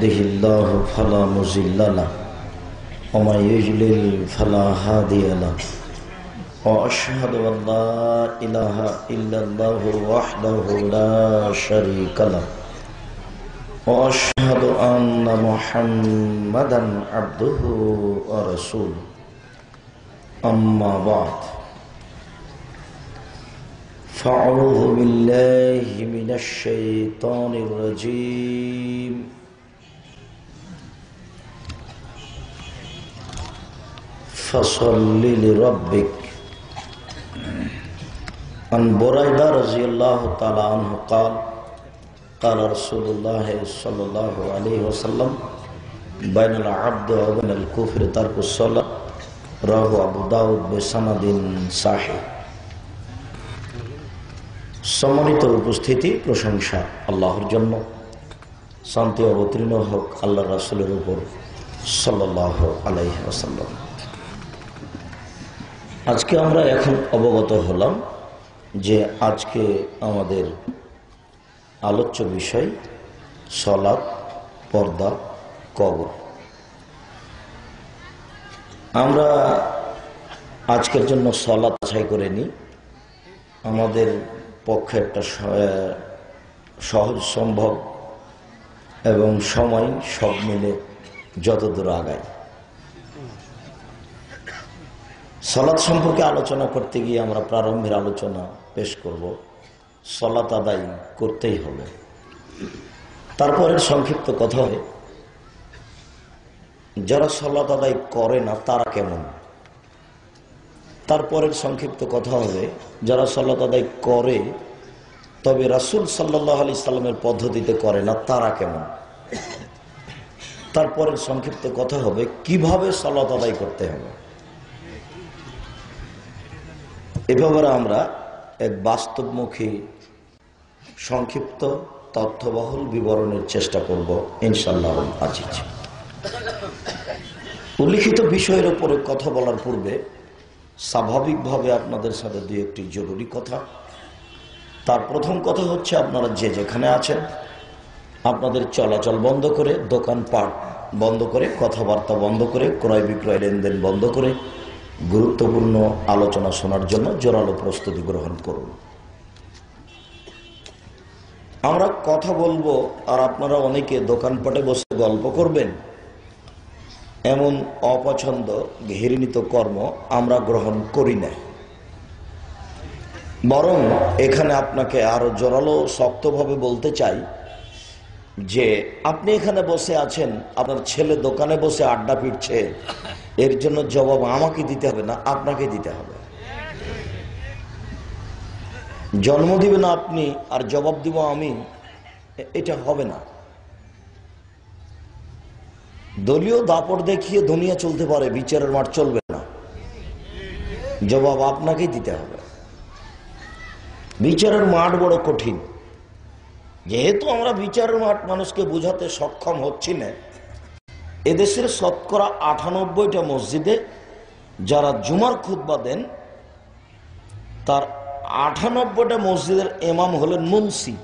يهده الله فلا مضل له ومن يضلل فلا هادي له وأشهد أن لا إله إلا الله وحده لا شريك له وأشهد أن محمدا عبده ورسوله أما بعد فأعوذ بالله من الشيطان الرجيم فصل لربك عن بريدة رضي الله تعالى عنه قال قال رسول الله صلى الله عليه وسلم بين العبد وبين الكفر ترك الصلاة رواه أبو داود بسند صحيح। সম্মানিত উপস্থিতি, প্রশংসা আল্লাহর জন্য, শান্তি অবতীর্ণ হোক আল্লাহর রাসূলের উপর সাল্লাল্লাহু আলাইহি ওয়াসাল্লাম। আজকে আমরা এখন অবগত হলাম যে আজকে আমাদের আলোচ্য বিষয় সালাত, পর্দা, কবর। আমরা আজকের জন্য সালাত বাছাই করে নিই। আমাদের পক্ষে একটা সহজ সম্ভব এবং সময় সব মিলে যতদূর আগায়। সালাত সম্পর্কে আলোচনা করতে গিয়ে আমরা প্রারম্ভের আলোচনা পেশ করব। সালাত আদায় করতেই হবে। তারপরের সংক্ষিপ্ত কথা হবে যারা সালাত আদায় করে না তারা কেমন। তারপরের সংক্ষিপ্ত কথা হবে যারা সালাত আদায় করে তবে রাসূল সাল্লাল্লাহু আলাইহি সাল্লামের পদ্ধতিতে করে না তারা কেমন। তারপরের সংক্ষিপ্ত কথা হবে কিভাবে সালাত আদায় করতে হবে। এভাবে আমরা এক বাস্তবমুখী সংক্ষিপ্ত তথ্যবহুল বিবরণের চেষ্টা করব ইনশাআল্লাহ আজিজ। উল্লিখিত বিষয়ের উপরে কথা বলার পূর্বে স্বাভাবিকভাবে আপনাদের সাথে দুই একটি জরুরি কথা। তার প্রথম কথা হচ্ছে আপনারা যে যেখানে আছেন আপনাদের চলাচল বন্ধ করে, দোকানপাট বন্ধ করে, কথাবার্তা বন্ধ করে, ক্রয় বিক্রয় লেনদেন বন্ধ করে গুরুত্বপূর্ণ আলোচনা শোনার জন্য জোরালো প্রস্তুতি গ্রহণ করুন। আমরা কথা বলবো আর আপনারা অনেকে দোকানপাটে বসে গল্প করবেন, এমন অপছন্দ ঘৃণিত কর্ম আমরা গ্রহণ করি না। বরং এখানে আপনাকে আরো জোরালো শক্তভাবে বলতে চাই যে আপনি এখানে বসে আছেন, আপনার ছেলে দোকানে বসে আড্ডা পিটছে, এর জন্য জবাব আমাকে দিতে হবে না, আপনাকে দিতে হবে। জন্ম দিবেন আপনি আর জবাব দিব আমি, এটা হবে না। দলীয় দাপট দেখিয়ে দুনিয়া চলতে পারে, বিচারের মাঠ চলবে না। জবাব আপনাকেই দিতে হবে। বিচারের মাঠ বড় কঠিন। যেহেতু আমরা বিচারের মাঠ মানুষকে বোঝাতে সক্ষম হচ্ছি না, এদেশের শতকরা ৯৮টা মসজিদে যারা জুমার খুতবা দেন তার ৯৮টা মসজিদের ইমাম হলেন মুন্সি।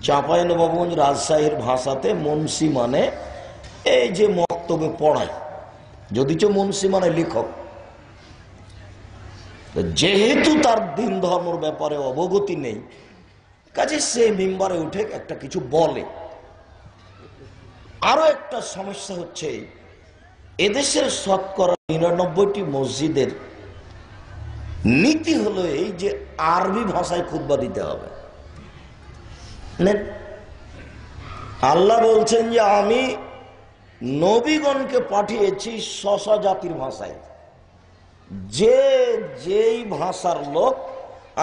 চাঁপাইনবাবগঞ্জ রাজশাহীর ভাষাতে মুন্সি মানে এই যে মক্তবে পড়ায়, যদিচ মুন্সি মানে লেখক। যেহেতু তার দিন ধর্মের ব্যাপারে অবগতি নেই, কাজে সে মিম্বারে উঠে একটা কিছু বলে। আরো একটা সমস্যা হচ্ছে এদেশের শতকরা ৯৯টি মসজিদের নীতি হলো এই যে আরবি ভাষায় খুতবা দিতে হবে। আল্লাহ বলছেন যে আমি নবীগণকে পাঠিয়েছি শশা জাতির ভাষায়, যে যেই ভাষার লোক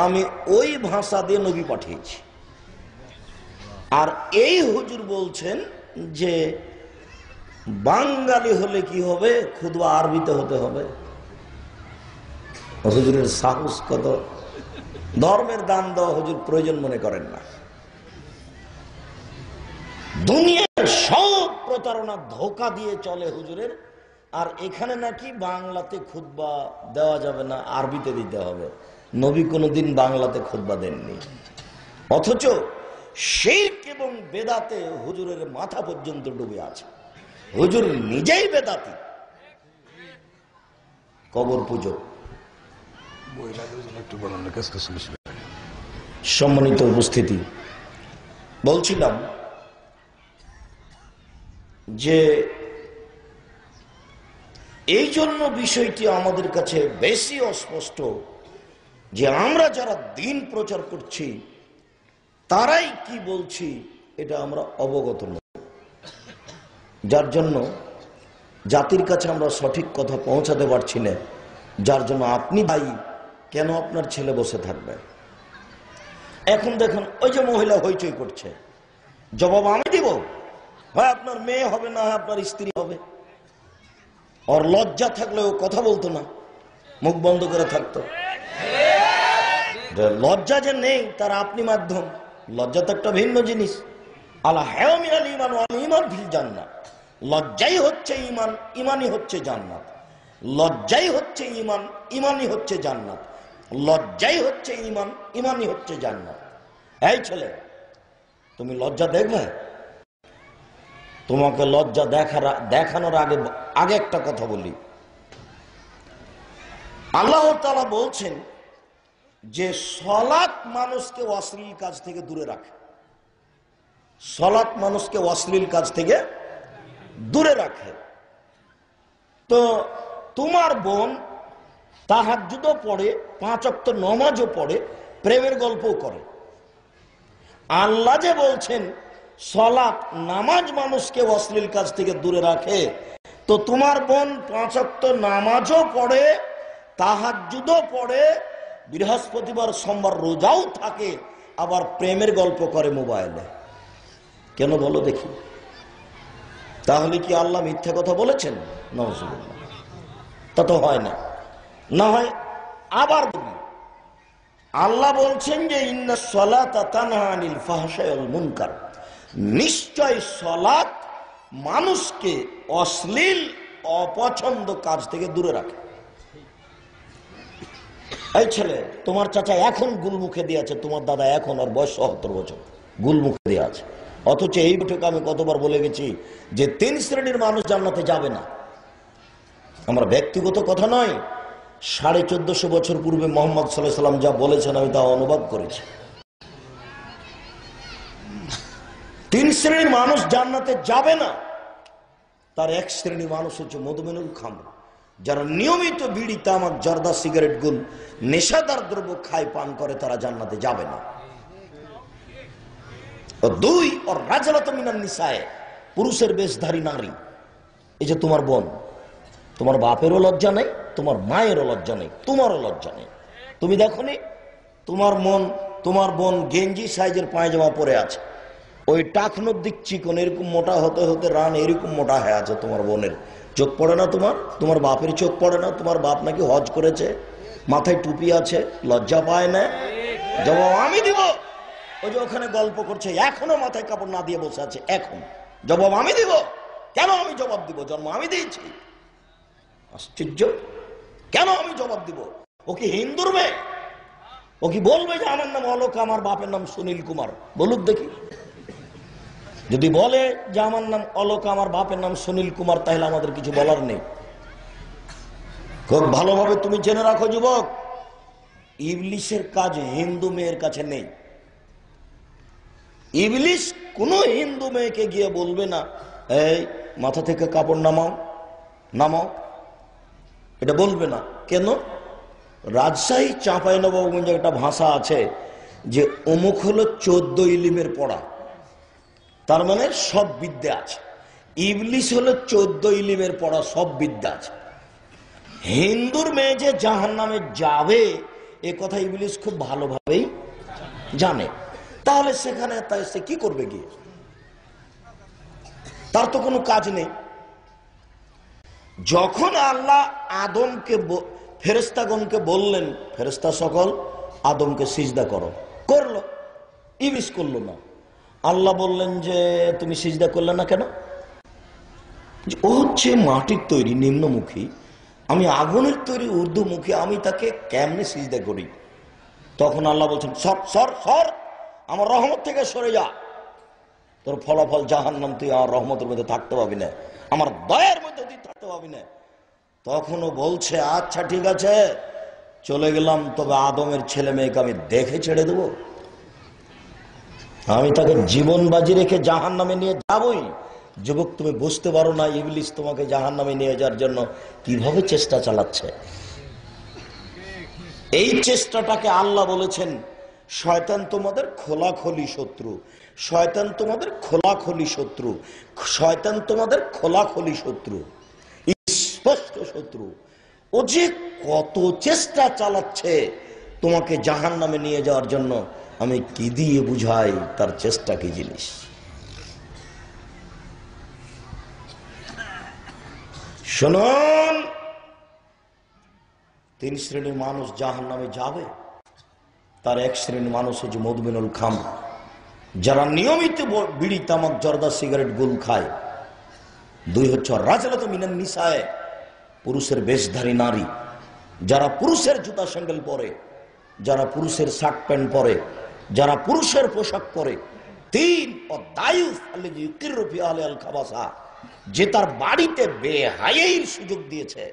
আমি ওই ভাষা দিয়ে নবী পাঠিয়েছি। আর এই হুজুর বলছেন যে বাঙালি হলে কি হবে, খুতবা আরবিতে হতে হবে। হুজুরের সাহস কত! ধর্মের দাম দেওয়া হুজুর প্রয়োজন মনে করেন না। দুনিয়ার সব প্রতারণা ধোঁকা দিয়ে চলে হুজুরের, আর এখানে নাকি বাংলাতে খুতবা দেওয়া যাবে না, আরবিতে দিতে হবে। নবী কোনোদিন বাংলাতে খুতবা দেননি। অথচ শিরক এবং বেদাতে হুজুরের মাথা পর্যন্ত ডুবে আছে। হুজুর নিজেই বেদাতি। কবর পুজো। সম্মানিত উপস্থিতি, বলছিলাম যে এই জন্য বিষয়টি আমাদের কাছে বেশি অস্পষ্ট যে আমরা যারা দিন প্রচার করছি তারাই কি বলছি এটা আমরা অবগত নই, যার জন্য জাতির কাছে আমরা সঠিক কথা পৌঁছাতে পারছি না। যার জন্য আপনি ভাই কেন আপনার ছেলে বসে থাকবে? এখন দেখুন ওই যে মহিলা হইচই করছে, জবাব আমি দিব। হয় আপনার মেয়ে হবে, না হয় আপনার স্ত্রী হবে। ওর লজ্জা থাকলে ও কথা বলতো না, মুখ বন্ধ করে থাকতো। লজ্জা যে নেই তার আপনি মাধ্যম। লজ্জা তো একটা ভিন্ন জিনিস। আলা হ্যাঁ মিনাল ঈমান ওয়াল ঈমান ফিল জান্নাহ। লজ্জাই হচ্ছে ঈমান, ঈমানই হচ্ছে জান্নাত। লজ্জাই হচ্ছে ঈমান, ঈমানই হচ্ছে জান্নাত। লজ্জাই হচ্ছে ঈমান, ঈমানই হচ্ছে জান্নাত। এই ছেলে, তুমি লজ্জা দেখবে? তোমাকে লজ্জা দেখানোর আগে একটা কথা বলি। আল্লাহ তাআলা বলছেন যে সালাত মানুষকে অশ্লীল কাজ থেকে দূরে রাখে। সালাত মানুষকে অশ্লীল কাজ থেকে দূরে রাখে। তো তোমার বোন তাহাজ্জুদও পড়ে, 5 ওয়াক্ত নামাজও পড়ে, প্রেমের গল্পও করে। আল্লাহ যে বলছেন সালাত নামাজ মানুষকে অশ্লীল কাজ থেকে দূরে রাখে, তো তোমার বোন 5 ওয়াক্ত নামাজও পড়ে, তাহাজ্জুদও পড়ে, বৃহস্পতিবার সোমবার রোজাও থাকে, আবার প্রেমের গল্প করে মোবাইলে। কেন বলো দেখি? তাহলে কি আল্লাহ মিথ্যা কথা বলেছেন? নাউজুবিল্লাহ। তা তো হয় না। না হয় আবার বলি, আল্লাহ বলছেন যে ইন্নাস সালাতা তানহা আনিল ফাহশাই ওয়াল মুনকার। নিশ্চয় সালাত মানুষকে অশ্লীল অপছন্দ কাজ থেকে দূরে রাখে। এই ছেলে, তোমার চাচা এখন গুলমুখে দিয়ে আছে, তোমার দাদা এখন আর বয়স ৭০ বছর, গুলমুখে দিয়ে আছে। অথচ এই বৈঠকে আমি কতবার বলে গেছি যে 3 শ্রেণীর মানুষ জান্নাতে যাবে না। আমার ব্যক্তিগত কথা নয়, 1450 বছর পূর্বে মুহাম্মদ সাল্লাল্লাহু আলাইহি ওয়াসাল্লাম যা বলেছেন আমি তা অনুবাদ করেছি। 3 শ্রেণীর মানুষ জান্নাতে যাবে না। তার 1 শ্রেণীর মানুষ হচ্ছে মদমিনুল খামর, যারা নিয়মিত বিড়ি, তামাক, জর্দা, সিগারেট, গুল, নেশাদার দ্রব্য খায়, পান করে, তারা জান্নাতে যাবে না। ও 2 ওর রাজলাত মিনান নিসায়ে, পুরুষের বেশধারী নারী। এই যে তোমার বোন, তোমার বাপেরও লজ্জা নেই, তোমার মায়েরও লজ্জা নেই, তোমারও লজ্জা নেই। তুমি দেখোনি তোমার বোন গেঞ্জি সাইজের পায়জামা পরে আছে, ওই টাকনোর দিক চিকন, এরকম মোটা হতে হতে রান এরকম মোটা হয়ে আছে। তোমার বোনের চোখ পড়ে না? তোমার বাপের চোখ পড়ে না? তোমার বাপ নাকি হজ করেছে, মাথায় টুপি আছে, লজ্জা পায় না? জবাব আমি দিব। ওই যে ওখানে গল্প করছে, এখনো মাথায় কাপড় না দিয়ে বসে আছে, এখন জবাব আমি দিব। কেন আমি জবাব দিব? জন্ম আমি দিয়েছি। আশ্চর্য! কেন আমি জবাব দিব? ও কি হিন্দুর মেয়ে? ও কি বলবে যে আমার নাম অলোকা, আমার বাপের নাম সুনীল কুমার? বলুক দেখি। যদি বলে যে আমার নাম অলোকা, আমার বাপের নাম সুনীল কুমার, তাহলে আমাদের কিছু বলার নেই। খুব ভালোভাবে তুমি জেনে রাখো যুবক, ইবলিসের কাজ হিন্দু মেয়ের কাছে নেই। ইবলিস কোন হিন্দু মেয়েকে গিয়ে বলবে না এই মাথা থেকে কাপড় নামাও, এটা বলবে না। কেন? রাজশাহী চাঁপাইনবাবগঞ্জে একটা ভাষা আছে যে অমুক হলো 14 ইলিমের পড়া, তার মানে সব বিদ্যা আছে। ইবলিস হলো 14 ইলিমের পড়া, সব বিদ্যা আছে। হিন্দুর মেয়ে যে জাহান্নামে যাবে এ কথা ইবলিস খুব ভালোভাবেই জানে। তাহলে সেখানে সে কি করবে গিয়ে? তার তো কোনো কাজ নেই। যখন আল্লাহ আদমকে ফেরেশতাগণকে বললেন, ফেরেশতা সকল আদমকে সিজদা করো, করলো। ইবলিস করলো না। আল্লাহ বললেন যে তুমি সিজদা করলে না কেন? ও হচ্ছে মাটির তৈরি, নিম্নমুখী, আমি আগুনের তৈরি, ঊর্ধ্বমুখী, আমি তাকে কেমনে সিজদা করি? তখন আল্লাহ বলছেন সর সর সর, আমার রহমত থেকে সরে যা, তোর ফলাফল জাহান্নাম, তুই আমার রহমতের মধ্যে থাকতে পারবি না, আমার দয়ার মধ্যে তুই থাকতে পারবি না। তখনও বলছে আচ্ছা ঠিক আছে চলে গেলাম, তবে আদমের ছেলে মেয়েকে আমি দেখে ছেড়ে দেবো, আমি তাকে জীবন বাজি রেখে জাহান্নামে নিয়ে যাবই। যুবক তুমি বুঝতে পারো না ইবলিস তোমাকে জাহান্নামে নিয়ে যাওয়ার জন্য কিভাবে চেষ্টা চালাচ্ছে। এই চেষ্টাটাকে আল্লাহ বলেছেন শয়তান তোমাদের খোলাখলি শত্রু, শয়তান তোমাদের খোলাখলি শত্রু, শয়তান তোমাদের খোলাখলি শত্রু, স্পষ্ট শত্রু। ও যে কত চেষ্টা চালাচ্ছে তোমাকে জাহান্নামে নিয়ে যাওয়ার জন্য, আমি কি দিয়ে বুঝাই তার চেষ্টা কি জিনিস। শুনুন, 3 শ্রেণীর মানুষ জাহান্নামে যাবে। তার এক শ্রেণীর মানুষ হচ্ছে মদমিনুল খাম, যারা নিয়মিত বিড়ি তামাক জর্দা সিগারেট গুল খায়। 2 হচ্ছে রাজলাত মিনান নিসায়ে, পুরুষের বেশধারী নারী, যারা পুরুষের জুতা স্যান্ডেল পরে, যারা পুরুষের শার্ট প্যান্ট পরে, যারা পুরুষের পোশাক পরে। 3 দায়ুফ আল্লাযী ইউকিরু ফি আহলিল খাবাসা, যে তার বাড়িতে বেহায়াইর সুযোগ দিয়েছে।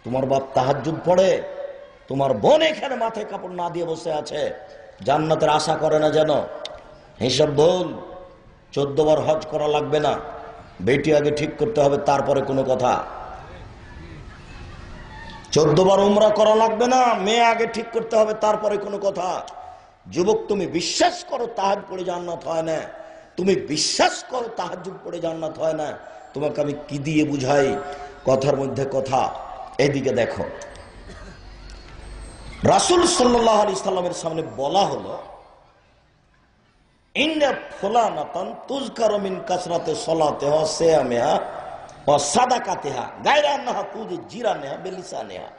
তোমার বাপ তাহাজ্জুদ পড়ে, তোমার বোন এখানে মাথায় কাপড় না দিয়ে বসে আছে, জান্নাতের আশা করে না যেন। হিসাব বল, 14 বার হজ করা লাগবে না, বেটি আগে ঠিক করতে হবে তারপরে কোনো কথা। 14 বার উমরা করা লাগবে না, মেয়ে আগে ঠিক করতে হবে তারপরে কোনো কথা। যুবক তুমি বিশ্বাস করো তাহাজ্জুদ পড়ে জান্নাত হয় না, তুমি বিশ্বাস করো তাহাজ্জুদ পড়ে জান্নাত হয় না, তোমাকে আমি কি দিয়ে বুঝাই? কথার মধ্যে কথা। এদিকে দেখো, রাসূল সাল্লাল্লাহু আলাইহি সাল্লামের সামনে বলা হলো ইন্না ফুলানাতান তুযকারু মিন কাসরাতি সালাতিহা ওয়া সিয়ামিহা ওয়া সাদাকাতিহা গায়রা আন্নাহা তুযি জিরানিহা বিলিসানিহা।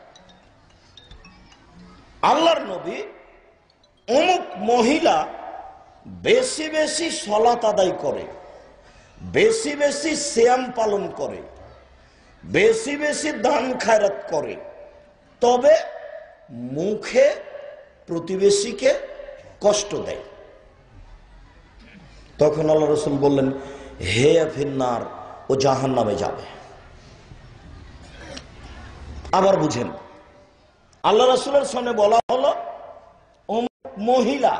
আল্লাহর নবী অমুক মহিলা বেশি বেশি সালাত আদায় করে, বেশি বেশি সিয়াম পালন করে, বেশি বেশি দান খায়রাত করে, তবে মুখে প্রতিবেশীকে কষ্ট দেয়। তখন আল্লাহ রাসূল বললেন হে ফিন্নার, ও জাহান্নামে যাবে। আবার বুঝেন, আল্লাহ রাসূলের সামনে বলা হলো মহিলা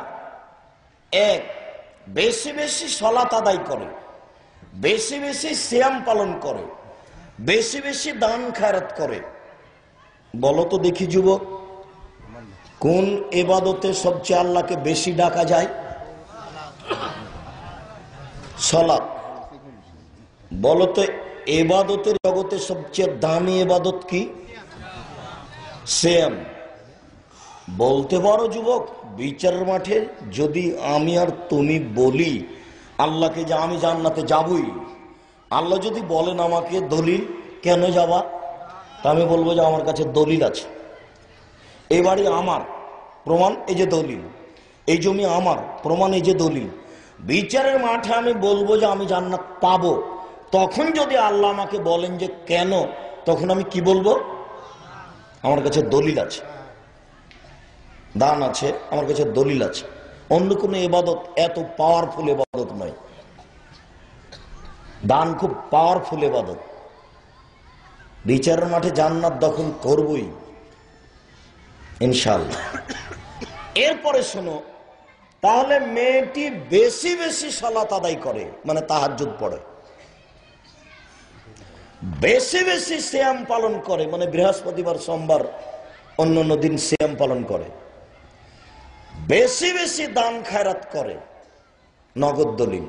এক বেশি বেশি সালাত আদায় করে, বেশি বেশি সিয়াম পালন করে, বেশি বেশি দান খায়রাত করে। বলো তো দেখি যুবক, কোন ইবাদতে সবচেয়ে আল্লাহকে বেশি ডাকা যায়? সালাত। বলো তো ইবাদতের জগতে সবচেয়ে দামি ইবাদত কি? সিয়াম। বলতে পারো যুবক, বিচারের মাঠে যদি আমি আর তুমি বলি আল্লাহকে যে আমি জান্নাতে যাবই, আল্লাহ যদি বলেন আমাকে দলিল কেন যাবা, তা আমি বলবো যে আমার কাছে দলিল আছে, এই বাড়ি আমার, প্রমাণ এই যে দলিল, এই জমি আমার, প্রমাণ এই যে দলিল। বিচারের মাঠে আমি বলবো যে আমি জান্নাত পাবো, তখন যদি আল্লাহ আমাকে বলেন যে কেন, তখন আমি কি বলবো? আমার কাছে দলিল আছে, দান আছে, আমার কাছে দলিল আছে। অন্য কোনো ইবাদত এত পাওয়ারফুল ইবাদত নয়। দান খুব পাওয়ারফুল ইবাদত। বিচারের মাঠে জান্নাত দখল করবই ইনশাআল্লাহ। এরপরে শোনো, তাহলে মেয়েটি বেশি বেশি সালাত আদায় করে, মানে তাহাজ্জুদ পড়ে, বেশি বেশি সিয়াম পালন করে, মানে বৃহস্পতিবার সোমবার অন্য দিন সিয়াম পালন করে, বেশি বেশি দান খায়রাত করে, নগদ দলিল,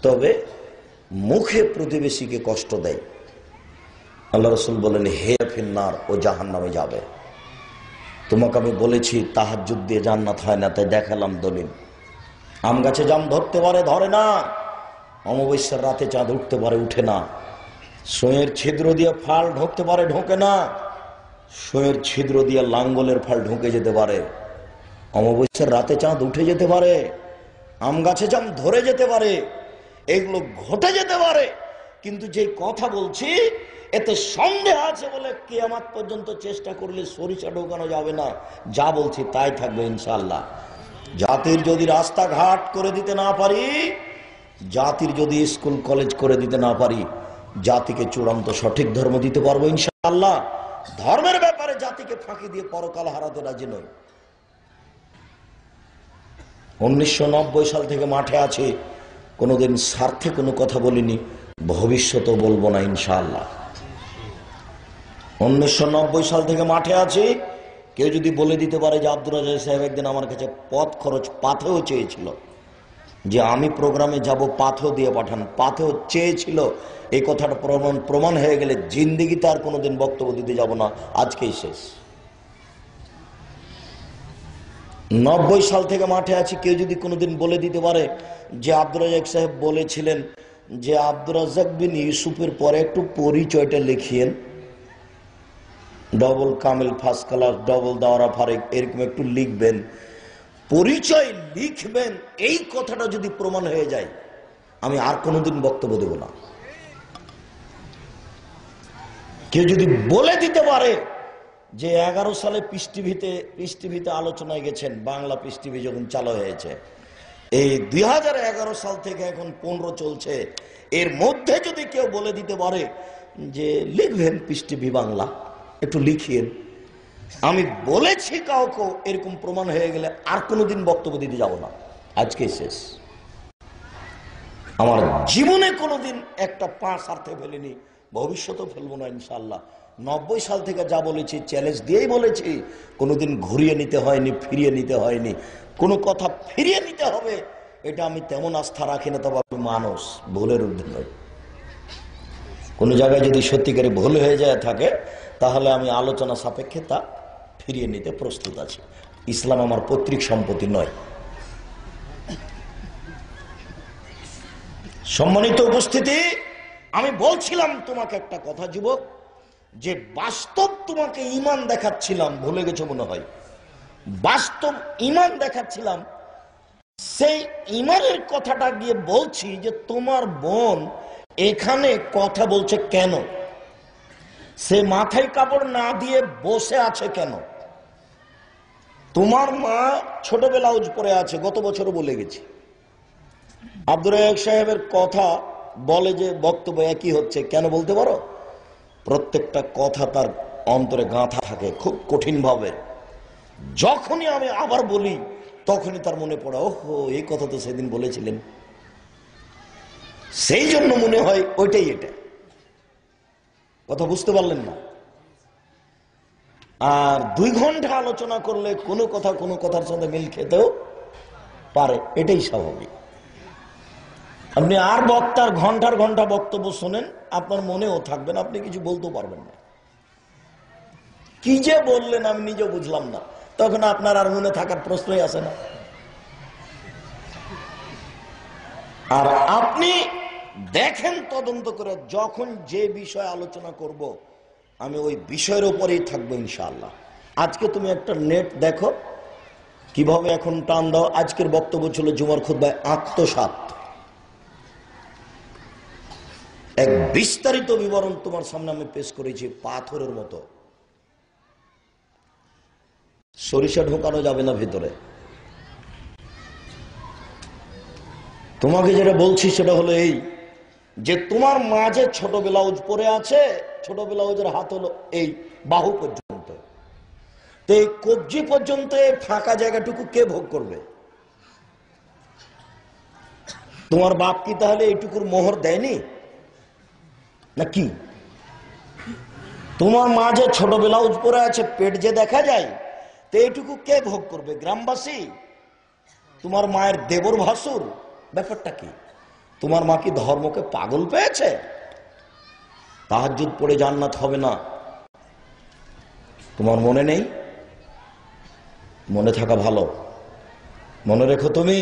তবে মুখে প্রতিবেশীকে কষ্ট দেয়। আল্লাহ রাসূল বলেন হে ফিন্নার, ও জাহান্নামে যাবে। তোমাকে আমি বলেছি তাহাজ্জুদ দিয়ে জান্নাত হয় না, তাই দেখালাম দলিল। আম গাছে জাম ধরতে পারে, ধরে না। অমাবস্যার রাতে চাঁদ উঠতে পারে, উঠে না। সুঁয়ের ছিদ্র দিয়ে ফাল ঢুকতে পারে, ঢোকে না। সুঁয়ের ছিদ্র দিয়ে লাঙ্গলের ফাল ঢুকে যেতে পারে। অমাবস্যার রাতে চাঁদ উঠে যেতে পারে, আম গাছে জাম ধরে যেতে পারে, এগুলো ঘটে যেতে পারে। কিন্তু যে কথা বলছি এতে সন্দেহ আছে বলে কিয়ামত পর্যন্ত চেষ্টা করলে সরিষা ঢোকানো যাবে না। যা বলছি তাই থাকবে ইনশাআল্লাহ। জাতির যদি রাস্তাঘাট করে দিতে না পারি, জাতির যদি স্কুল কলেজ করে দিতে না পারি, জাতিকে চূড়ান্ত সঠিক ধর্ম দিতে পারবো ইনশাআল্লাহ। ধর্মের ব্যাপারে জাতিকে ফাঁকি দিয়ে পরকাল হারাতে রাজি নই। 1990 সাল থেকে মাঠে আছে, কোনোদিন স্বার্থে কোনো কথা বলিনি, ভবিষ্যতেও বলবো না ইনশাআল্লাহ। 1990 সাল থেকে মাঠে আছে। কেউ যদি বলে দিতে পারে যে আব্দুর রাজ্জাক সাহেব একদিন আমার কাছে পথ খরচ পাথেও চেয়েছিল, যে আমি প্রোগ্রামে যাব পাথেও দিয়ে পাঠান, পাথেও চেয়েছিল, এই কথাটা প্রমাণ হয়ে গেলে জিন্দেগিতে আর কোনোদিন বক্তব্য দিতে যাব না, আজকেই শেষ। 90 সাল থেকে মাঠে আছি। কেউ যদি কোনোদিন বলে দিতে পারে যে আব্দুর রাজ্জাক সাহেব বলেছিলেন যে আব্দুর রাজ্জাক বিন ইউসুফের পরে একটু পরিচয়টা লিখিয়েন, ডবল কামিল ফার্স্ট ক্লাস ডবল দাওরা ফারেক এরকম একটু লিখবেন, পরিচয় লিখবেন, এই কথাটা যদি প্রমাণ হয়ে যায় আমি আর কোনোদিন বক্তব্য দেব না। কেউ যদি বলে দিতে পারে যে 11 সালে পিস টিভিতে আলোচনায় গেছেন, বাংলা পিস টিভি যখন চালু হয়েছে, এই 2011 সাল থেকে এখন 15 চলছে, এর মধ্যে যদি কেউ বলে দিতে পারে যে লিখবেন পিস টিভি বাংলা, একটু লিখিয়েন, আমি বলেছি কাউকে, এরকম প্রমাণ হয়ে গেলে আর কোনোদিন বক্তব্য দিতে যাব না, আজকে শেষ। আমার জীবনে কোনোদিন একটা পা স্বার্থে ফেলিনি, ভবিষ্যতেও ফেলবো না ইনশাআল্লাহ। 90 সাল থেকে যা বলেছি চ্যালেঞ্জ দিয়েই বলেছি, কোনোদিন ঘুরিয়ে নিতে হয়নি, ফিরিয়ে নিতে হয়নি। কোনো কথা ফিরিয়ে নিতে হবে এটা আমি তেমন আস্থা রাখি না, তবে আমি মানুষ, ভুলের ঊর্ধ্বে নই। কোনো জায়গায় যদি সত্যিকারে ভুল হয়ে যায় থাকে, তাহলে আমি আলোচনা সাপেক্ষে তা ফিরিয়ে নিতে প্রস্তুত আছি। ইসলাম আমার পৈতৃক সম্পত্তি নয়। সম্মানিত উপস্থিতি, আমি বলছিলাম তোমাকে একটা কথা যুবক, যে বাস্তব তোমাকে ঈমান দেখাচ্ছিলাম, ভুলে গেছো মনে হয়, বাস্তব ঈমান দেখাচ্ছিলাম, সেই ঈমানের কথাটা গিয়ে বলছি যে তোমার বোন এখানে কথা বলছে কেন, সে মাথায় কাপড় না দিয়ে বসে আছে কেন, তোমার মা ছোট ব্লাউজ পরে আছে, গত বছরও বলে গেছি। আব্দুর রাজ্জাক সাহেবের কথা বলে যে বক্তব্য একই হচ্ছে, কেন বলতে পারো? প্রত্যেকটা কথা তার অন্তরে গাঁথা থাকে খুব কঠিন ভাবে। যখনই আমি আবার বলি তখনই তার মনে পড়ে, ওহো এই কথা তো সেদিন বলেছিলেন, সেই জন্য মনে হয় ওইটাই এটা। কথা বুঝতে পারলেন না? আর 2 ঘন্টা আলোচনা করলে কোনো কথার সাথে মিল খেতেও পারে, এটাই স্বাভাবিক। আপনি আর বক্তার ঘন্টার ঘন্টা বক্তব্য শোনেন, আপনার মনেও থাকবেন, আপনি কিছু বলতে পারবেন না। কি যে বললেন আমি নিজে বুঝলাম না, তখন আপনার আর মনে থাকার প্রশ্নই আসে না। আর আপনি দেখেন তদন্ত করে, যখন যে বিষয়ে আলোচনা করব আমি ওই বিষয়ের উপরেই থাকবো ইনশাআল্লাহ। আজকে তুমি একটা নেট দেখো কিভাবে এখন টান দাও। আজকের বক্তব্য ছিল জুমার খুতবায় আত্মসাৎ, এক বিস্তারিত বিবরণ তোমার সামনে আমি পেশ করেছি, পাথরের মতো। সরিষা ঢোকানো যাবে না ভিতরে। তোমাকে যেটা বলছি সেটা হলো এই, যে তোমার মাঝে ছোট ব্লাউজ পরে আছে, ছোট ব্লাউজের হাত হলো এই বাহু পর্যন্ত, তো এই কবজি পর্যন্ত ফাঁকা জায়গাটুকু কে ভোগ করবে? তোমার বাপ কি তাহলে এইটুকুর মোহর দেয়নি নাকি? তোমার মাঝে ছোট ব্লাউজ পরে আছে, পেট যে দেখা যায়, তো এইটুকু কে ভোগ করবে? গ্রামবাসী? তোমার মায়ের দেবর ভাসুর? ব্যাপারটা কি? তোমার মা কি ধর্মকে পাগল পেয়েছে? তাহাজ্জুদ পড়ে জান্নাত হবে না, তোমার মনে নেই? মনে থাকা ভালো। মনে রেখো, তুমি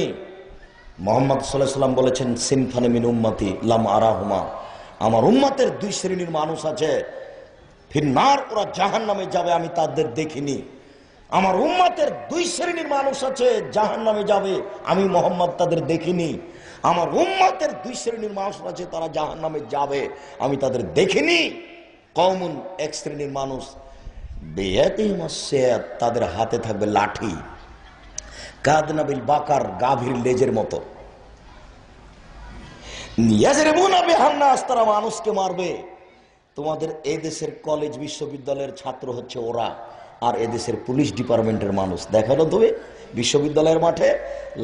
মুহাম্মদ সাল্লাল্লাহু আলাইহি ওয়াসাল্লাম বলেছেন, সিনফানে মিন উম্মতি লাম আরাহুমা, আমার উম্মতের 2 শ্রেণীর মানুষ আছে, ফিন্নার, ওরা জাহান্নামে যাবে, আমি তাদের দেখিনি। আমার উম্মতের 2 শ্রেণীর মানুষ আছে জাহান্নামে যাবে, আমি মুহাম্মদ তাদের দেখিনি। আমার উম্মতের 2 শ্রেণীর মানুষ আছে, তারা জাহান্নামে যাবে, আমি তাদের দেখিনি। কওমুন, এক শ্রেণীর মানুষ, বিয়াদিহিম আস-সায়াত, তাদের হাতে থাকবে লাঠি, কাদনাবিল বাকার, গাভীর লেজের মতো। তারা মানুষকে মারবে। তোমাদের এদেশের কলেজ বিশ্ববিদ্যালয়ের ছাত্র হচ্ছে ওরা, আর এদেশের পুলিশ ডিপার্টমেন্টের মানুষ। দেখো না তুমি বিশ্ববিদ্যালয়ের মাঠে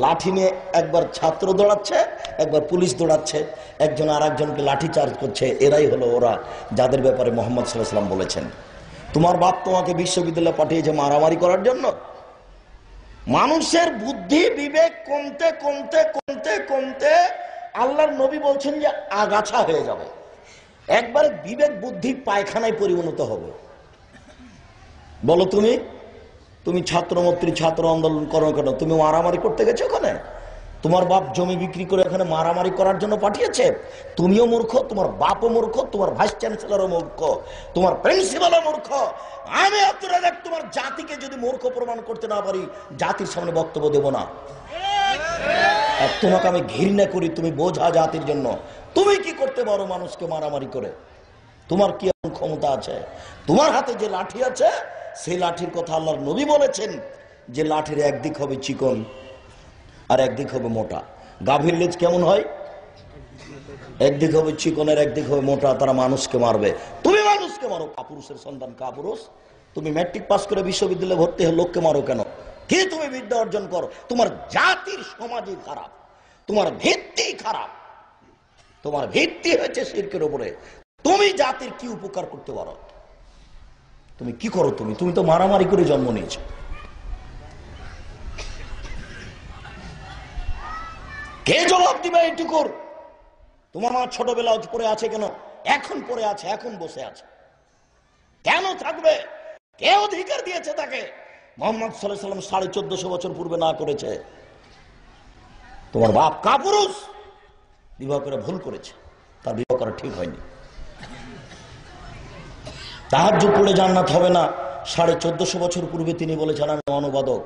লাঠি নিয়ে একবার ছাত্র দৌড়াচ্ছে, একবার পুলিশ দৌড়াচ্ছে, একজন আর একজনকে লাঠি চার্জ করছে। এরাই হলো ওরা যাদের ব্যাপারে মুহাম্মদ সাল্লাল্লাহু আলাইহি ওয়াসাল্লাম বলেছেন, তোমার বাপ তোমাকে বিশ্ববিদ্যালয়ে পাঠিয়েছে মারামারি করার জন্য। মানুষের বুদ্ধি বিবেক কমতে কমতে কমতে কমতে আল্লাহর নবী বলছেন যে আগাছা হয়ে যাবে, একবারে বিবেক বুদ্ধি পায়খানায় পরিণত হবে। বলো তুমি ছাত্রমন্ত্রী, ছাত্র আন্দোলন করো কেন? তুমি মারামারি করতে গেছো ওখানে? তোমার বাপ জমি বিক্রি করে এখানে মারামারি করার জন্য পাঠিয়েছে? তুমিও মূর্খ, তোমার বাপও মূর্খ, তোমার ভাইস চ্যান্সেলরও মূর্খ, তোমার প্রিন্সিপালও মূর্খ। আমি আব্দুর রাজ্জাক তোমার জাতিকে যদি মূর্খ প্রমাণ করতে না পারি, জাতির সামনে বক্তব্য দেব না। আর তোমাকে আমি ঘৃণা করি, তুমি বোঝা জাতির জন্য। তুমি কি করতে পারো মানুষকে মারামারি করে? তোমার কি এমন ক্ষমতা আছে? তোমার হাতে যে লাঠি আছে, সেই লাঠির কথা আল্লাহর নবী বলেছেন যে লাঠির একদিক হবে চিকন আর একদিক হবে মোটা। গাভীর লেজ কেমন হয়? একদিক হবে চিকন আর একদিক হবে মোটা। তারা মানুষকে মারবে, তুমি মানুষকে মারো। কাপুরুষের সন্তান কাপুরুষ, তুমি ম্যাট্রিক পাস করে বিশ্ববিদ্যালয়ে ভর্তি হয়ে লোককে মারো কেন? কি তুমি বিদ্যা অর্জন করো? তোমার জাতির সমাজই খারাপ, তোমার ভিত্তি খারাপ, তোমার ভিত্তি হয়েছে শিরকের উপরে। তুমি জাতির কি উপকার করতে পারো? তুমি কি করো? তুমি তো মারামারি করে জন্ম নিয়েছো। কে জবাব দিবে এইটুকুর? তোমার মা ছোটবেলা পড়ে আছে কেন? এখন পড়ে আছে, এখন বসে আছে, কেন থাকবে? কে অধিকার দিয়েছে তাকে? মুহাম্মদ সাল্লাল্লাহু আলাইহি ওয়াসাল্লাম 1450 বছর পূর্বে না করেছে? তোমার বাপ কাপুরুষ, বিবাহ করে ভুল করেছে, তার বিবাহ করা ঠিক হয়নি। তাহাজ্জুদ পড়ে জান্নাত হবে না, 1450 বছর পূর্বে তিনি বলেছেন আমি অনুবাদক।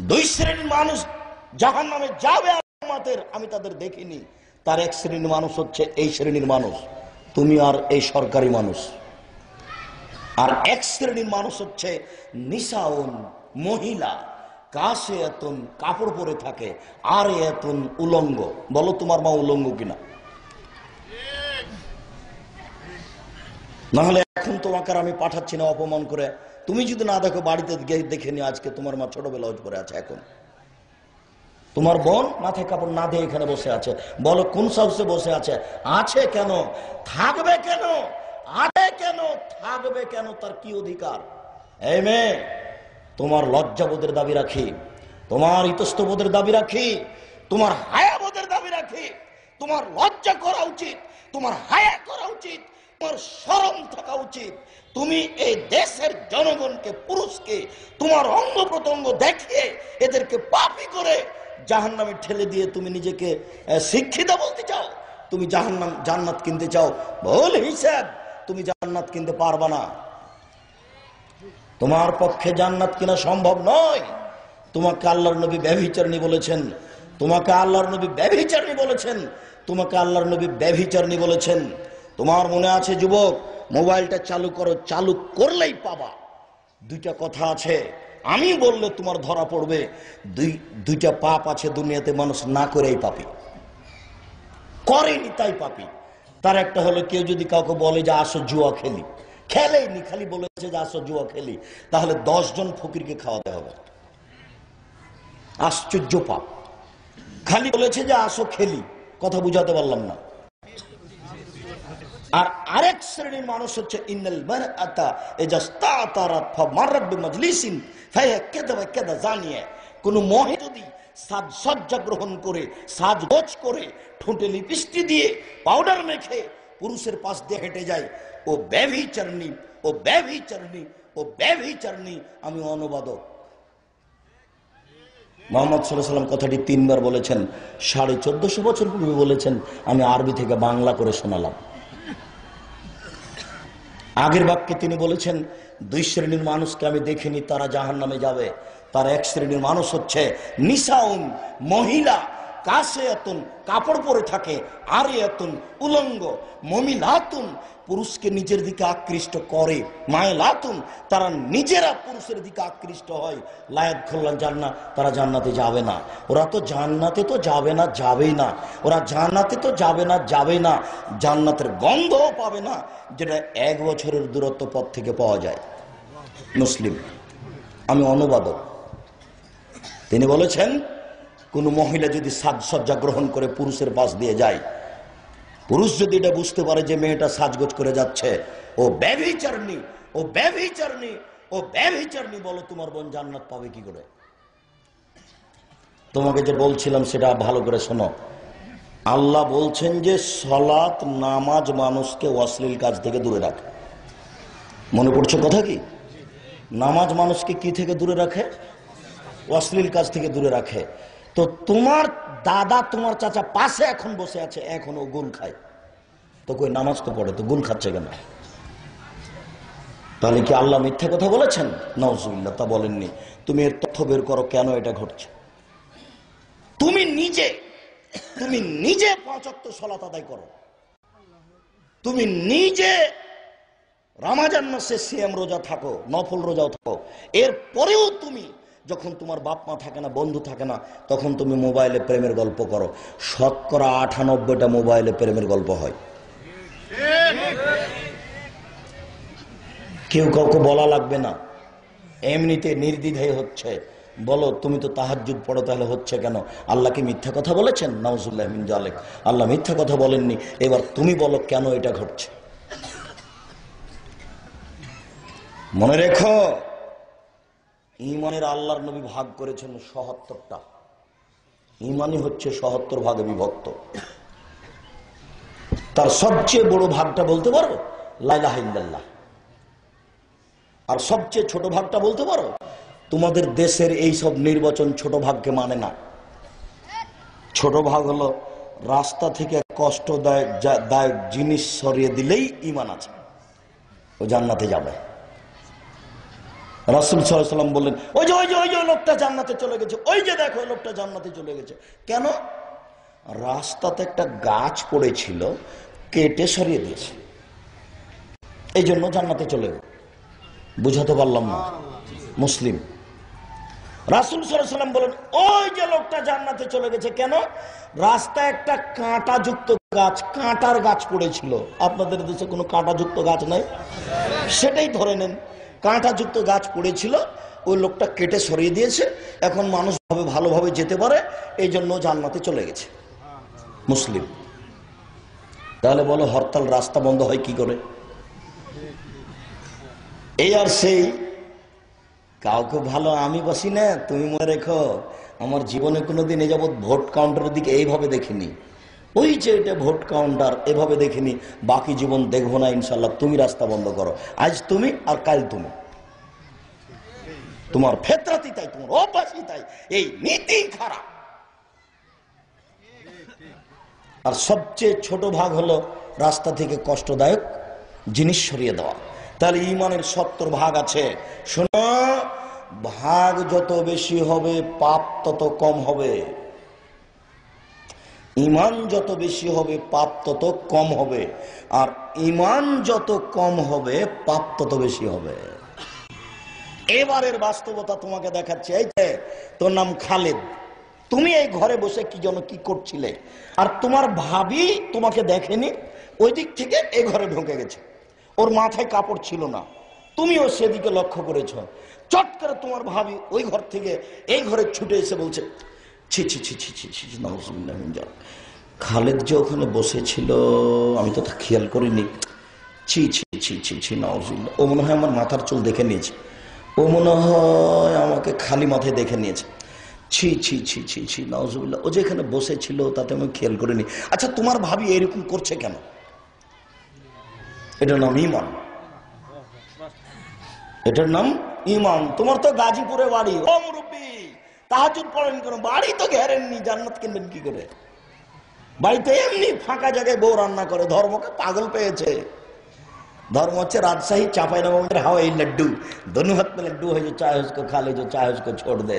2 শ্রেণীর মানুষ জাহান্নামে যাবে আমাদের, আমি তাদের দেখিনি। তার এক শ্রেণীর মানুষ হচ্ছে এই শ্রেণীর মানুষ, তুমি আর এই সরকারি মানুষ। আর এক শ্রেণীর মানুষ হচ্ছে নিসাউন, মহিলা, কাসিয়াতুন, কাপড় পরে থাকে, আর এতুন, উলঙ্গ। বলো তোমার মা উলঙ্গ কিনা? নাহলে এখন তোমাকে আমি পাঠাচ্ছি না অপমান করে। তুমি যদি না দেখো, বাড়িতে দেখে নি আজকে তোমার মা ছোট ব্লাউজ পরে আছে। এখন তোমার বোন মাথায় কাপড় না দিয়ে এখানে বসে আছে। বলো কোন সাহসে বসে আছে? আছে কেন? থাকবে কেন? আছে কেন? থাকবে কেন? তার কি অধিকার? এই মেয়ে, তোমার লজ্জাবোধের দাবি রাখি, তোমার ইতস্তবোধের দাবি রাখি, তোমার হায়াবোধের দাবি রাখি। তোমার লজ্জা করা উচিত, তোমার হায়া করা উচিত, তোমার শরম থাকা উচিত। তুমি এই দেশের জনগণকে, পুরুষকে তোমার অঙ্গ প্রত্যঙ্গ দেখিয়ে এদেরকে পাপী করে জাহান্নামে ঠেলে দিয়ে তুমি নিজেকে শিক্ষিত বলতে চাও? তুমি জান্নাত কিনতে চাও? ভুল হিসাব, তুমি জান্নাত কিনতে পারবা না। তোমার পক্ষে জান্নাত কিনা সম্ভব নয়। তোমাকে আল্লাহর নবী ব্যভিচারিণী বলেছেন, তোমাকে আল্লাহর নবী ব্যভিচারিণী বলেছেন, তোমাকে আল্লাহর নবী ব্যভিচারিণী বলেছেন। তোমার মনে আছে যুবক, মোবাইলটা চালু করো, চালু করলেই পাবা। 2টা কথা আছে, আমি বললে তোমার ধরা পড়বে। দুইটা পাপ আছে দুনিয়াতে, মানুষ না করেই পাপী, করেনি তাই পাপী। তার একটা হলো, কেউ যদি কাউকে বলে যে আসো জুয়া খেলি, খেলেইনি, খালি বলেছে যে আসো জুয়া খেলি, তাহলে 10 জন ফকিরকে খাওয়াতে হবে। আশ্চর্য পাপ। খালি বলেছে যে আসো খেলি, কথা বুঝাতে পারলাম না। আর আরেক শ্রেণীর মানুষ হচ্ছে ইন্নাল মারআতা ইজা ইসতাতারাত ফামাররাত বিমাজলিসিন ফাহিয়া কাযা কাযা জানিয়া। কোন মহিলা যদি সাজসজ্জা গ্রহণ করে, সাজগোজ করে, ঠোঁটে লিপস্টিক দিয়ে, পাউডার মেখে পুরুষের পাশ দিয়ে হেঁটে যায়, ও ব্যভিচারিণী, ও ব্যভিচারিণী, ও ব্যভিচারিণী। আমি অনুবাদক। মুহাম্মদ সাল্লাল্লাহু আলাইহি ওয়াসাল্লাম কথাটি 3 বার বলেছেন, 1450 বছর পূর্বে বলেছেন, আমি আরবি থেকে বাংলা করে শোনালাম। আগের বাক্যে তিনি বলেছেন 2 শ্রেণীর মানুষকে আমি দেখিনি, তারা জাহান্নামে যাবে। তার এক শ্রেণীর মানুষ হচ্ছে নিসাউন, মহিলা, কাসিয়াতুন কাপড় পরে থাকে, আরিয়াতুন উলঙ্গ, মুমিনাতুন পুরুষকে নিজের দিকে আকৃষ্ট করে, মাইলাতুন তারা নিজেরা পুরুষের দিকে আকৃষ্ট হয়, লা ইয়াদখুলুল জান্নাহ তারা জান্নাতে যাবে না। ওরা তো জান্নাতে তো যাবে না, যাবেই না। ওরা জান্নাতে তো যাবে না, যাবে না, জান্নাতের গন্ধও পাবে না, যেটা 1 বছরের দূরত্ব পথ থেকে পাওয়া যায়। মুসলিম। আমি অনুবাদক। তিনি বলেছেন কোন মহিলা যদি সাজসজ্জা গ্রহণ করে পুরুষের পাশ দিয়ে যায়, পুরুষ যদি এটা বুঝতে পারে যে মেয়েটা সাজগোজ করে যাচ্ছে, ও ব্যভিচারিণী, ও ব্যভিচারিণী, ও ব্যভিচারিণী, বলো তোমার বোন জান্নাত পাবে কি করে? তোমাকে যে বলছিলাম সেটা ভালো করে শোনো। আল্লাহ বলছেন যে সালাত নামাজ মানুষকে অশ্লীল কাজ থেকে দূরে রাখে। মনে পড়ছে কথা কি? নামাজ মানুষকে কি থেকে দূরে রাখে? অশ্লীল কাজ থেকে দূরে রাখে। তো তোমার দাদা তোমার চাচা পাশে এখন বসে আছে, এখনো গুল খায়, তো কই নামাজ তো পড়ে, তো গুল খাচ্ছে কেন? তাহলে কি আল্লাহ মিথ্যা কথা বলেছেন? নাউজুবিল্লাহ, তা বলেননি। তুমি এর তথ্য বের করো কেন এটা ঘটছে। তুমি নিজে 5 ওয়াক্ত সালাত আদায় করো, তুমি নিজে রমজান মাসে সিয়াম রোজা থাকো, নফল রোজাও থাকো, এরপরেও তুমি যখন তোমার বাপ মা থাকে না, বন্ধু থাকে না, তখন তুমি মোবাইলে প্রেমের গল্প করো। 98% মোবাইলে প্রেমের গল্প হয়। কেউ কাউকে বলা লাগবে না, এমনিতে নির্দ্বিধায় হচ্ছে। বলো তুমি তো তাহাজ্জুদ পড়ো, তাহলে হচ্ছে কেন? আল্লাহ কি মিথ্যা কথা বলেছেন? নাউজুবিল্লাহ মিন যালিক, আল্লাহ মিথ্যা কথা বলেননি। এবার তুমি বলো কেন এটা ঘটছে। মনে রেখো, ঈমানের আল্লাহর নবী ভাগ করেছেন ৭৭টা। ঈমানই হচ্ছে ৭৭ ভাগে বিভক্ত। তার সবচেয়ে বড় ভাগটা বলতে পারো লা ইলাহা ইল্লাল্লাহ। আর সবচেয়ে ছোট ভাগটা বলতে পারো? তোমাদের দেশের এই সব নির্বাচন ছোট ভাগকে মানে না। ছোট ভাগ হলো রাস্তা থেকে কষ্টদায়ক জিনিস সরিয়ে দিলেই ঈমান আছে, ও জান্নাতে যাবে। রাসূল সাল্লাল্লাহু আলাইহি ওয়াসাল্লাম বললেন, ওই যে লোকটা জান্নাতে চলে গেছে, ওই যে দেখো লোকটা জান্নাতে চলে গেছে। কেন? রাস্তাতে একটা গাছ পড়েছিল, কেটে সরিয়ে দিয়েছে, এই জন্য জান্নাতে চলে গেল। বুঝাতে পারলাম না? মুসলিম। রাসূল সাল্লাল্লাহু আলাইহি ওয়াসাল্লাম বলেন, ওই যে লোকটা জান্নাতে চলে গেছে। কেন? রাস্তায় একটা কাঁটাযুক্ত গাছ, কাঁটার গাছ পড়েছিল। আপনাদের দেশে কোনো কাঁটাযুক্ত গাছ নাই? সেটাই ধরে নেন, কাঁটাযুক্ত গাছ পড়েছিল, ওই লোকটা কেটে সরিয়ে দিয়েছে। এখন মানুষ ভালোভাবে যেতে পারে, এই জন্য জান্নাতে চলে গেছে। মুসলিম। তাহলে বলো হরতাল, রাস্তা বন্ধ হয় কি করে? এই আর সেই। কাউকে ভালো আমি বাসি না। তুমি মনে রেখো, আমার জীবনে কোনোদিন এ যাবৎ ভোট কাউন্টারের দিকে এইভাবে দেখিনি। ওই যে এটা ভোট কাউন্টার, এভাবে দেখিনি। বাকি জীবন দেখবো না ইনশাল্লাহ। তুমি রাস্তা বন্ধ করো, আজ তুমি আর কাল তুমি। তোমার ফেতরাতি তাই, তোমার অভ্যাসই তাই, এই নীতি খারাপ। আর সবচেয়ে ছোট ভাগ হলো রাস্তা থেকে কষ্টদায়ক জিনিস সরিয়ে দেওয়া। তাহলে ঈমানের ৭০ ভাগ আছে। শোনো, ভাগ যত বেশি হবে পাপ তত কম হবে। ঈমান যত বেশি হবে পাপ তত কম হবে, আর ঈমান যত কম হবে পাপ তত বেশি হবে। এবারের বাস্তবতা তোমাকে দেখাচ্ছে। এই যে তোর নাম খালেদ, তুমি এই ঘরে বসে কি যেন কি করছিলে, আর তোমার ভাবি তোমাকে দেখেনি, ওই দিক থেকে এই ঘরে ঢুকে গেছে। ওর মাথায় কাপড় ছিল না, তুমিও সেদিকে লক্ষ্য করেছ। চট করে তোমার ভাবি ওই ঘর থেকে এই ঘরে ছুটে এসে বলছে, ছি ছি ছি ছি ছি ছি, নাউজুবিল্লাহ মিন যালিক, খালেদ যে ওখানে বসেছিল আমি তো তা খেয়াল করিনি, ছি ছি ছি ছি ছি, নাউজুবিল্লাহ। ও মনে হয় আমার মাথার চুল দেখে নিয়েছে, ও মনে হয় আমাকে খালি মাথায় দেখে নিয়েছে, ছি ছি ছি ছি ছি, নাউজুবিল্লাহ। ও যেখানে বসেছিল তাতে আমি খেয়াল করিনি। আচ্ছা, তোমার ভাবি এরকম করছে কেন? এটার নাম ঈমান। এটার নাম ঈমান। তোমার তো গাজীপুরে বাড়ি, ও মুরব্বি তাহাজ্জুদ পড়েন কেন? বাড়ি তো ঘেরেননি, জান্নাত কিনবেন কি করে? বাড়িতে এমনি ফাঁকা জায়গায় বউ রান্না করে, ধর্মকে পাগল পেয়েছে। धर्म होच्छे राजशाही चांपाईनबाबगंज हवाई लड्डू दोनों हाथ में लड्डू है जो चाहे उसको खा ले जो चाहे उसको छोड़ दे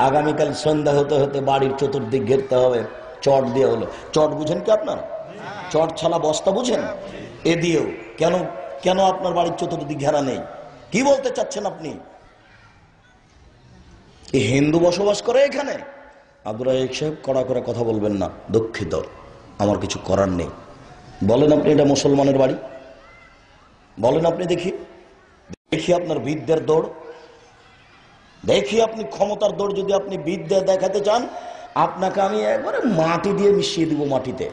आगामीकाल सन्ধ্যা হতে হতে বাড়ির চতুর্দিক ঘেরতে হবে চট দিয়ে হলো চট বুঝেন কি আপনারা চট ছালা বস্তা বুঝেন এ দিয়েও কেন কেন আপনার বাড়ির চতুর্দিক ঘেরা নেই কি বলতে চাচ্ছেন আপনি এই হিন্দু বসবাস করে এখানে আব্দুর রাজ্জাক সাহেব কড়া করে কথা বলবেন না দুঃখিত আমার কিছু করার নেই বলেন আপনি এটা মুসলমানের বাড়ি বলেন আপনি দেখি দেখি আপনার বিদ্যের দৌড় দেখি আপনি ক্ষমতার দৌড় যদি আপনি বিদ্যা দেখাতে চান আপনাকে আমি একবারে মাটি দিয়ে মিশিয়ে দিব মাটিতে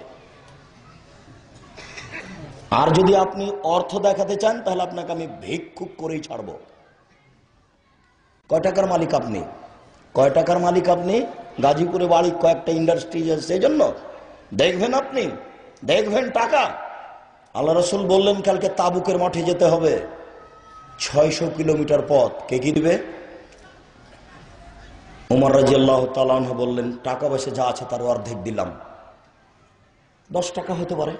আর যদি আপনি অর্থ দেখাতে চান তাহলে আপনাকে আমি ভিক্ষুক করেই ছাড়বো কয় টাকার মালিক আপনি কয় টাকার মালিক আপনি গাজীপুরে বাড়ি কয়েকটা ইন্ডাস্ট্রিজ আছে সেই জন্য দেখবেন আপনি দেখবেন টাকা আল্লাহ রাসূল বললেন কালকে তাবুকের মাঠে যেতে হবে 600 কিলোমিটার পথ কে কি দিবে উমর রাদিয়াল্লাহু তাআলা আনহু বললেন টাকা পয়সা যা আছে তার অর্ধেক দিলাম 10 টাকা হতে পারে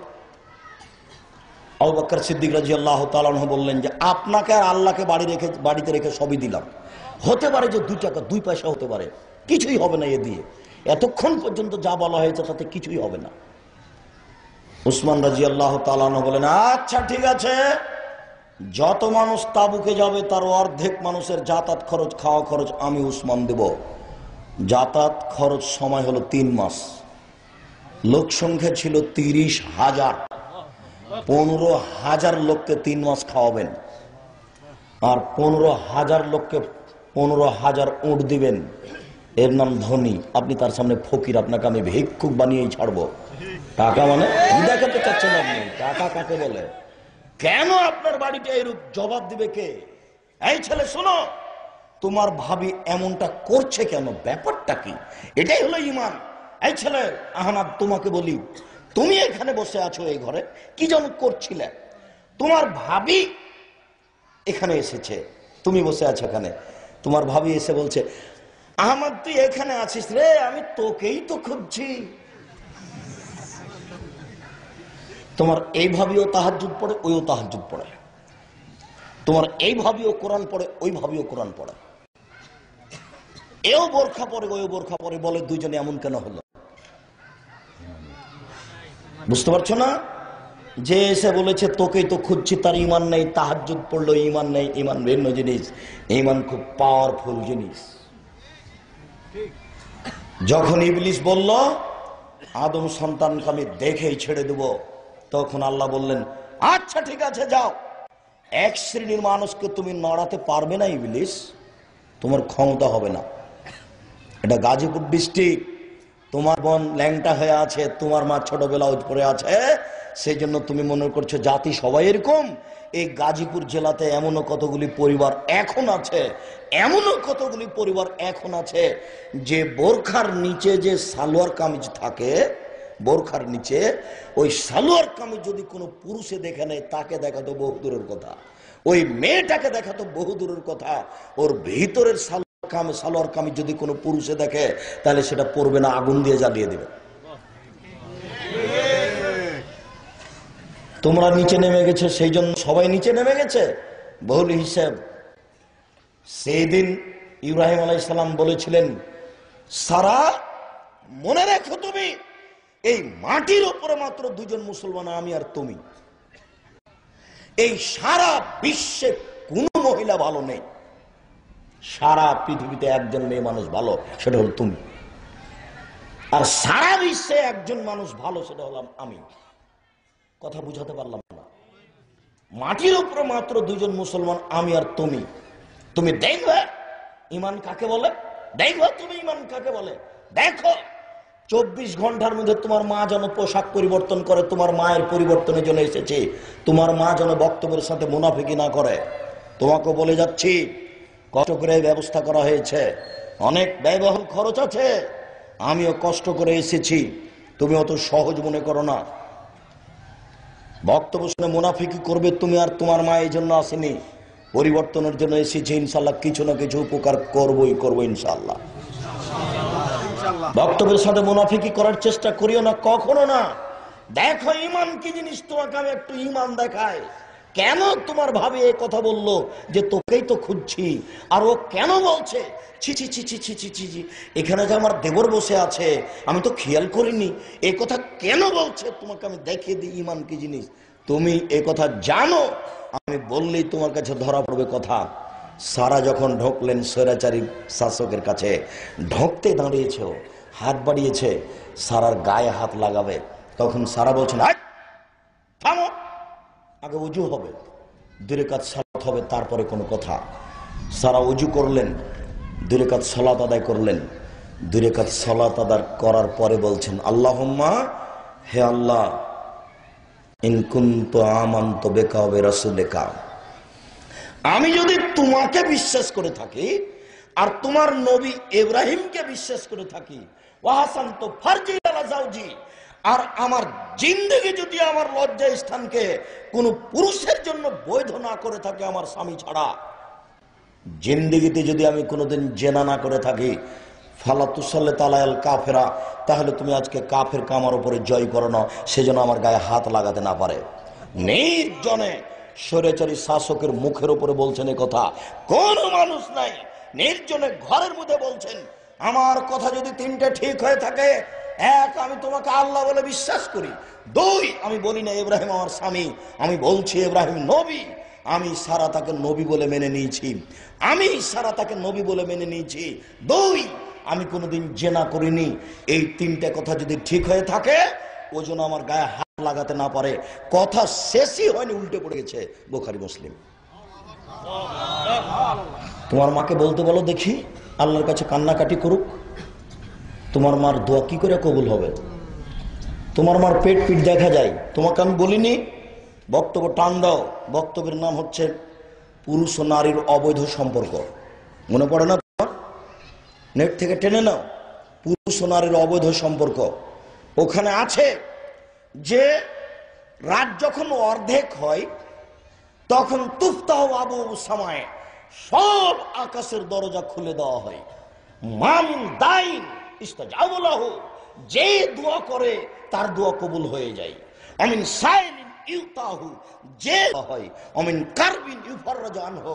আবু বকর সিদ্দিক রাদিয়াল্লাহু তাআলা আনহু বললেন যে আপনাকে আর আল্লাহকে বাড়িতে রেখে সবই দিলাম হতে পারে যে 2 টাকা 2 পয়সা হতে পারে কিছুই হবে না এ দিয়ে এতক্ষণ পর্যন্ত যা বলা হয়েছে তাতে কিছুই হবে না উসমান রাদিয়াল্লাহু তাআলা আনহু বলেন আচ্ছা ঠিক আছে যত মানুষ তাবুকে যাবে তার অর্ধেক মানুষের যাতায়াত খরচ খাওয়া খরচ আমি উসমান দেব যাতায়াত খরচ সময় হলো 3 মাস লোক সংখ্যা ছিল 30,000 15,000 লোককে 3 মাস খাওয়াবেন আর 15,000 লোককে 15,000 উট দিবেন এর নাম ধনী আপনি তার সামনে ফকির আপনাকে আমি ভিক্ষুক বানিয়েই ছাড়বো টাকা মানে দেখাতে চাচ্ছেন আপনি টাকা কাকে বলে কেন আপনার বাড়িতে এরূপ জবাব দিবে কে এই ছেলে শোনো তোমার ভাবি এমনটা করছে কেন ব্যাপারটা কি এটাই হলো ঈমান এই ছেলে আহনাদ তোমাকে বলি তুমি এখানে বসে আছো এই ঘরে কি যেন করছিলে তোমার ভাবি এখানে এসেছে তুমি বসে আছো এখানে তোমার ভাবি এসে বলছে আহমদ তুই এখানে আছিস রে আমি তোকেই তো খুঁজছি তোমার এই ভাবিও তাহাজ্জুদ পড়ে ওইও তাহাজ্জুদ পড়ে তোমার এই ভাবিও কোরআন পড়ে ওই ভাবিও কোরআন পড়ে এও বোরখা পরে ওইও বোরখা পরে বলে দুইজনে এমন কেন হলো বুঝতে পারছো না যে এসে বলেছে তোকেই তো খুঁজছি তার ঈমান নেই তাহাজ্জুদ পড়লো ঈমান নেই ঈমান ভিন্ন জিনিস ঈমান খুব পাওয়ারফুল জিনিস যখন ইবলিস বলল আদম সন্তানকে আমি দেখেই ছেড়ে দেব তখন আল্লাহ বললেন আচ্ছা ঠিক আছে যাও এক শ্রেণীর মানুষকে তুমি নড়াতে পারবে না ইবলিস তোমার ক্ষমতা হবে না এটা গাজীপুর ডিস্ট্রিক্ট তোমার বোন ল্যাংটা হয়ে আছে তোমার মা ছোটবেলা পড়ে আছে সেই জন্য তুমি মনে করছো জাতি সবাই এরকম এই গাজীপুর জেলাতে এমনও কতগুলি পরিবার এখন আছে এমনও কতগুলি পরিবার এখন আছে যে বোরখার নিচে যে সালোয়ার কামিজ থাকে বোরখার নিচে ওই সালোয়ার কামিজ যদি কোনো পুরুষে দেখে নেয় তাকে দেখাতো বহুদূরের কথা ওই মেয়েটাকে দেখাতো বহুদূরের কথা ওর ভিতরের সালোয়ার কামিজ যদি কোনো পুরুষে দেখে তাহলে সেটা পরবে না আগুন দিয়ে জ্বালিয়ে দেবে তোমরা নিচে নেমে গেছো সেই জন্য সবাই নিচে নেমে গেছে বহুল হিসাব সেই দিন ইব্রাহিম আলাইহিস সালাম বলেছিলেন সারা মনে রেখো তুমি এই মাটির উপরে মাত্র দুজন মুসলমান আমি আর তুমি এই সারা বিশ্বে কোন মহিলা ভালো নেই সারা পৃথিবীতে একজন মেয়ে মানুষ ভালো সেটা হলো তুমি আর সারা বিশ্বে একজন মানুষ ভালো সেটা হলাম আমি কথা বুঝাতে পারলাম না মাটির উপরে মাত্র দুজন মুসলমান আমি আর তুমি তুমি দেখবে ঈমান কাকে বলে দেখবে তুমি ঈমান কাকে বলে দেখো 24 ঘন্টার মধ্যে তোমার মা যেন পোশাক পরিবর্তন করে তোমার মায়ের পরিবর্তনের জন্য এসেছে তোমার মা যেন বক্তব্যের সাথে মুনাফিকি না করে তোমাকে বলে যাচ্ছি কষ্ট করে ব্যবস্থা করা হয়েছে অনেক ব্যয়বহুল খরচ আছে আমিও কষ্ট করে এসেছি তুমি অত সহজ মনে করো না বক্তব্য শুনে মুনাফিকি করবে তুমি আর তোমার মা এই জন্য আসেনি পরিবর্তনের জন্য এসেছে ইনশাআল্লাহ কিছু না কিছু উপকার করবো ইনশাআল্লাহ বক্তব্যের সাথে মুনাফিকি করার চেষ্টা করিও না কখনো না দেখো ঈমান কি জিনিস তোমাকে আমি একটু ঈমান দেখাই কেন তোমার ভাবে এই কথা বললো যে তোকেই তো খুঁজছি, আর ও কেন বলছে ছি ছি ছি ছি ছি ছি ছি ছি, এখানে যে আমার দেবর বসে আছে আমি তো খেয়াল করিনি, এই কথা কেন বলছে? তোমাকে আমি দেখিয়ে দিই ইমান কি জিনিস। তুমি এই কথা জানো, আমি বললেই তোমার কাছে ধরা পড়বে কথা। সারা যখন ঢোকলেন স্বৈরাচারী শাসকের কাছে, ঢোকতে দাঁড়িয়েছে, হাত বাড়িয়েছে সারার গায়ে হাত লাগাবে, তখন সারা বলছেন থামো, আগে উজু হবে, 2 রাকাত সালাত হবে, তারপরে কোনো কথা। সারা উজু করলেন, 2 রাকাত সালাত আদায় করলেন। 2 রাকাত সালাত আদায় করার পরে বলছেন আল্লাহুম্মা, হে আল্লাহ, ইন কুনতু আমানতু বিকা ওয়া বিরাসূলিকা, আমি যদি তোমাকে বিশ্বাস করে থাকি আর তোমার নবী ইব্রাহিমকে বিশ্বাস করে থাকি, ওয়া হাসানতু ফারজি আলা যাওজি, আর আমার জিন্দেগি যদি আমার লজ্জা স্থানকে কোন পুরুষের জন্য বৈধ না করে থাকে আমার স্বামী ছাড়া, জিন্দেগিতে যদি আমি কোনোদিন জেনা না করে থাকি, ফালা তুসাল্লিত আলাল কাফেরা, তাহলে তুমি আজকে কাফের কামার উপরে জয় করো না, সেজন্য আমার গায়ে হাত লাগাতে না পারে। নির্জনে স্বৈরাচারী শাসকের মুখের উপরে বলছেন এই কথা, কোন মানুষ নাই, নির্জনে ঘরের মধ্যে বলছেন আমার কথা যদি 3টে ঠিক হয়ে থাকে, 1, আমি তোমাকে আল্লাহ বলে বিশ্বাস করি, 2, আমি বলি না ইব্রাহিম আমার স্বামী, আমি বলছি ইব্রাহিম নবী, আমি সারা তাকে নবী বলে মেনে নিয়েছি, আমি সারা তাকে নবী বলে মেনে নিয়েছি, 2, আমি কোনোদিন জেনা করিনি। এই 3টে কথা যদি ঠিক হয়ে থাকে, ওই জন্য আমার গায়ে হাত লাগাতে না পারে। কথা শেষই হয়নি, উল্টে পড়ে গেছে। বুখারী মুসলিম। তোমার মাকে বলতে বলো দেখি, আল্লাহর কাছে কান্নাকাটি করুক, তোমার মার দোয়া কি করে কবুল হবে? তোমার মার পেট পিট দেখা যায়, তোমাকে আমি বলিনি বক্তব্য টান দাও। বক্তব্যের নাম হচ্ছে পুরুষ ও নারীর অবৈধ সম্পর্ক। মনে পড়ে না তোমার? নেট থেকে টেনে নাও, পুরুষ ও নারীর অবৈধ সম্পর্ক। ওখানে আছে যে রাত যখন অর্ধেক হয় তখন তুফতাহ আবু সামায়ে, সব আকাশের দরজা খুলে দেওয়া হয়। মামিন দাইন ইস্তাজাবু লাহু, যে দোয়া করে তার দোয়া কবুল হয়ে যায়। আমিন সাইলিন ইউতাহু, যে হয়। আমিন কারবিন ইউফাররাজু আনহু,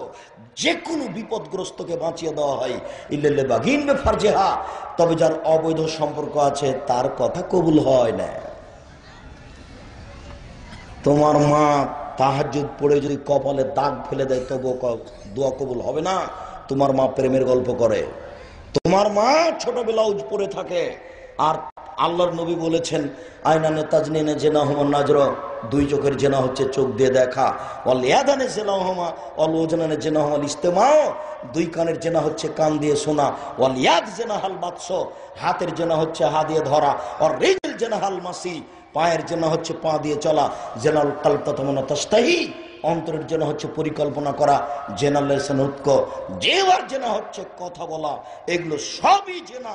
যে কোনো বিপদগ্রস্তকে বাঁচিয়ে দেওয়া হয়। ইল্লাল বাগিন বিফারজিহা, তবে যার অবৈধ সম্পর্ক আছে তার কথা কবুল হয় না। তোমার মা তাহাজ্জুদ পড়ে যদি কপালে দাগ ফেলে দেয় তবুও দোয়া কবুল হবে না। তোমার মা প্রেমের গল্প করে, তোমার মা ছোট ব্লাউজ পরে থাকে, আর আল্লাহর নবী বলেছেন আইনানে তাজনিনে জেনাহুমা নাজর, 2 চোখের জেনা হচ্ছে চোখ দিয়ে দেখা, ওয়াল ইয়াদানে জেনাহুমা ওয়াল ওজনানে জেনাহুমা ইস্তেমাও, 2 কানের জেনা হচ্ছে কান দিয়ে শোনা, ওয়াল ইয়াদ জেনাহাল বাতস, হাতের জেনা হচ্ছে হাত দিয়ে ধরা, আর রিজল জেনাহাল মাসি, পায়ের জেনা হচ্ছে পা দিয়ে চলা, জেনাল কালব তাতমানা তাস্তাহি, অন্তরের জেনা হচ্ছে পরিকল্পনা করা, জেনাল লিসান উৎক, জিহ্বার জেনা হচ্ছে কথা বলা। এগুলো সবই জেনা।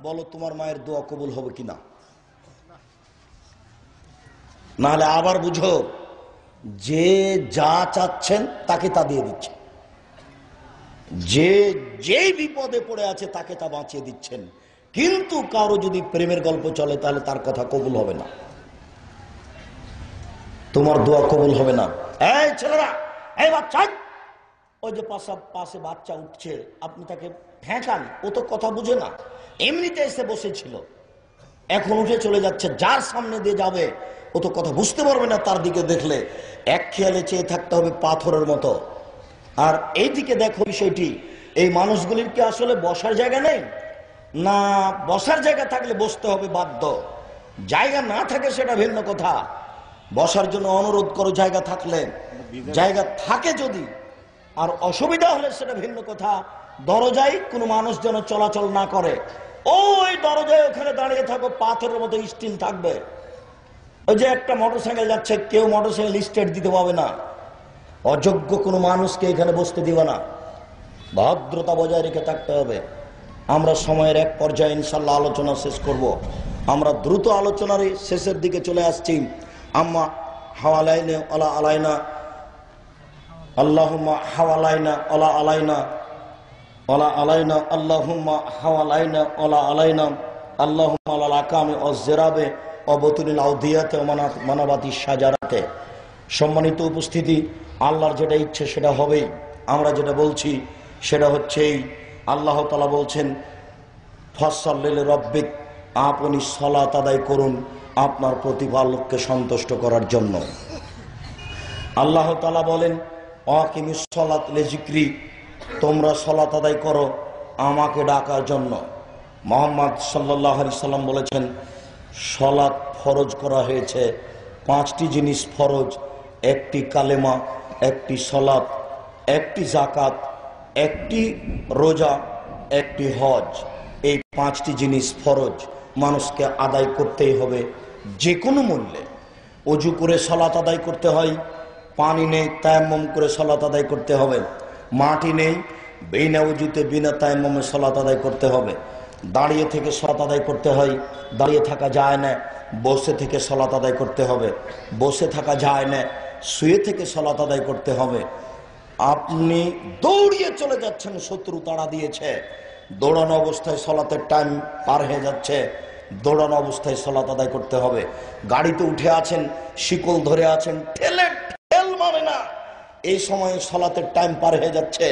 বলো তোমার মায়ের দোয়া কবুল হবে কিনা? নাহলে আবার বুঝো, যে যা চাচ্ছেন তাকে তা দিয়ে দিচ্ছে, যে যেই বিপদে পড়ে আছে তাকে তা বাঁচিয়ে দিচ্ছেন। কিন্তু কারো যদি প্রেমের গল্প চলে তাহলে তার কথা কবুল হবে না, তোমার দোয়া কবুল হবে না। এই ছেলেরা, এই বাচ্চা, ওই যে পাশে বাচ্চা উঠছে, আপনি তাকে ফেঁকান, ও তো কথা বুঝে না, এমনিতে এসে বসেছিল, এখন উঠে চলে যাচ্ছে, যার সামনে দিয়ে যাবে ও তো কথা বুঝতে পারবে না, তার দিকে দেখলে এক খেয়ালে চেয়ে থাকতে হবে পাথরের মতো। আর এইদিকে দেখো বিষয়টি, এই মানুষগুলির কি আসলে বসার জায়গা নেই? না, বসার জায়গা থাকলে বসতে হবে বাধ্য, জায়গা না থাকে সেটা ভিন্ন কথা। বসার জন্য অনুরোধ করো জায়গা থাকলে, জায়গা থাকে যদি, আর অসুবিধা হলে সেটা ভিন্ন কথা। দরজায় কোনো মানুষ যেন চলাচল না করে, ওই দরজায় ওখানে দাঁড়িয়ে থাকো, পাথরের মতো স্টিল থাকবে। ওই যে একটা মোটরসাইকেল যাচ্ছে, কেউ মোটরসাইকেল স্টার্ট দিতে পারবে না, অযোগ্য কোনো মানুষকে এখানে বসতে দিবে না, ভদ্রতা বজায় রেখে থাকতে হবে। আমরা সময়ের এক পর্যায়ে ইনশাল্লাহ আলোচনা শেষ করব। আমরা দ্রুত আলোচনার শেষের দিকে চলে আসছি। আম্মা হাওয়ালাইনা ওলা আলাইনা, আল্লাহুম্মা হাওয়ালাইনা ওলা আলাইনা, ওলা আলাইনা, আল্লাহুম্মা হাওয়ালাইনা ওলা আলাইনা, আল্লাহুম্মা আলাল আকামি ওয়াজ জিরাবে ওয়া বুতুনিল আউদিয়াতে ওয়া মানাবাতি শাজারাতে। সম্মানিত উপস্থিতি, আল্লাহর যেটা ইচ্ছে সেটা হবেই। আমরা যেটা বলছি সেটা হচ্ছেই, আল্লাহ তাআলা বলছেন ফাসাল্লি লিরাব্বিক, আপনি সালাত আদায় করুন আপনার প্রতিপালককে সন্তুষ্ট করার জন্য। আল্লাহ তাআলা বলেন আকিমিস সালাত লিযিকরি, তোমরা সালাত আদায় করো আমাকে ডাকার জন্য। মুহাম্মদ সাল্লাল্লাহু আলাইহি সাল্লাম বলেছেন সালাত ফরজ করা হয়েছে, 5টি জিনিস ফরজ, একটি কালেমা, একটি সালাত, একটি যাকাত, একটি রোজা, একটি হজ। এই 5টি জিনিস ফরজ, মানুষকে আদায় করতেই হবে যে কোনো মূল্যে। অজু করে সালাত আদায় করতে হয়, পানি নেই তায়াম্মুম করে সালাত আদায় করতে হবে, মাটি নেই বিনা উজুতে বিনা তায়াম্মুমে সালাত আদায় করতে হবে, দাঁড়িয়ে থেকে সালাত আদায় করতে হয়, দাঁড়িয়ে থাকা যায় না, বসে থেকে সালাত আদায় করতে হবে, বসে থাকা যায় না, শুয়ে থেকে সালাত আদায় করতে হবে। আপনি দৌড়িয়ে চলে যাচ্ছেন, শত্রু তাড়া দিয়েছে, দৌড়ানো অবস্থায় সালাতের টাইম পার হয়ে যাচ্ছে, দৌড়ানো অবস্থায় সালাত আদায় করতে হবে। গাড়িতে উঠে আছেন, শিকল ধরে আছেন, ঠেলে ঠেল মানে না, এই সময় সালাতের টাইম পার হয়ে যাচ্ছে,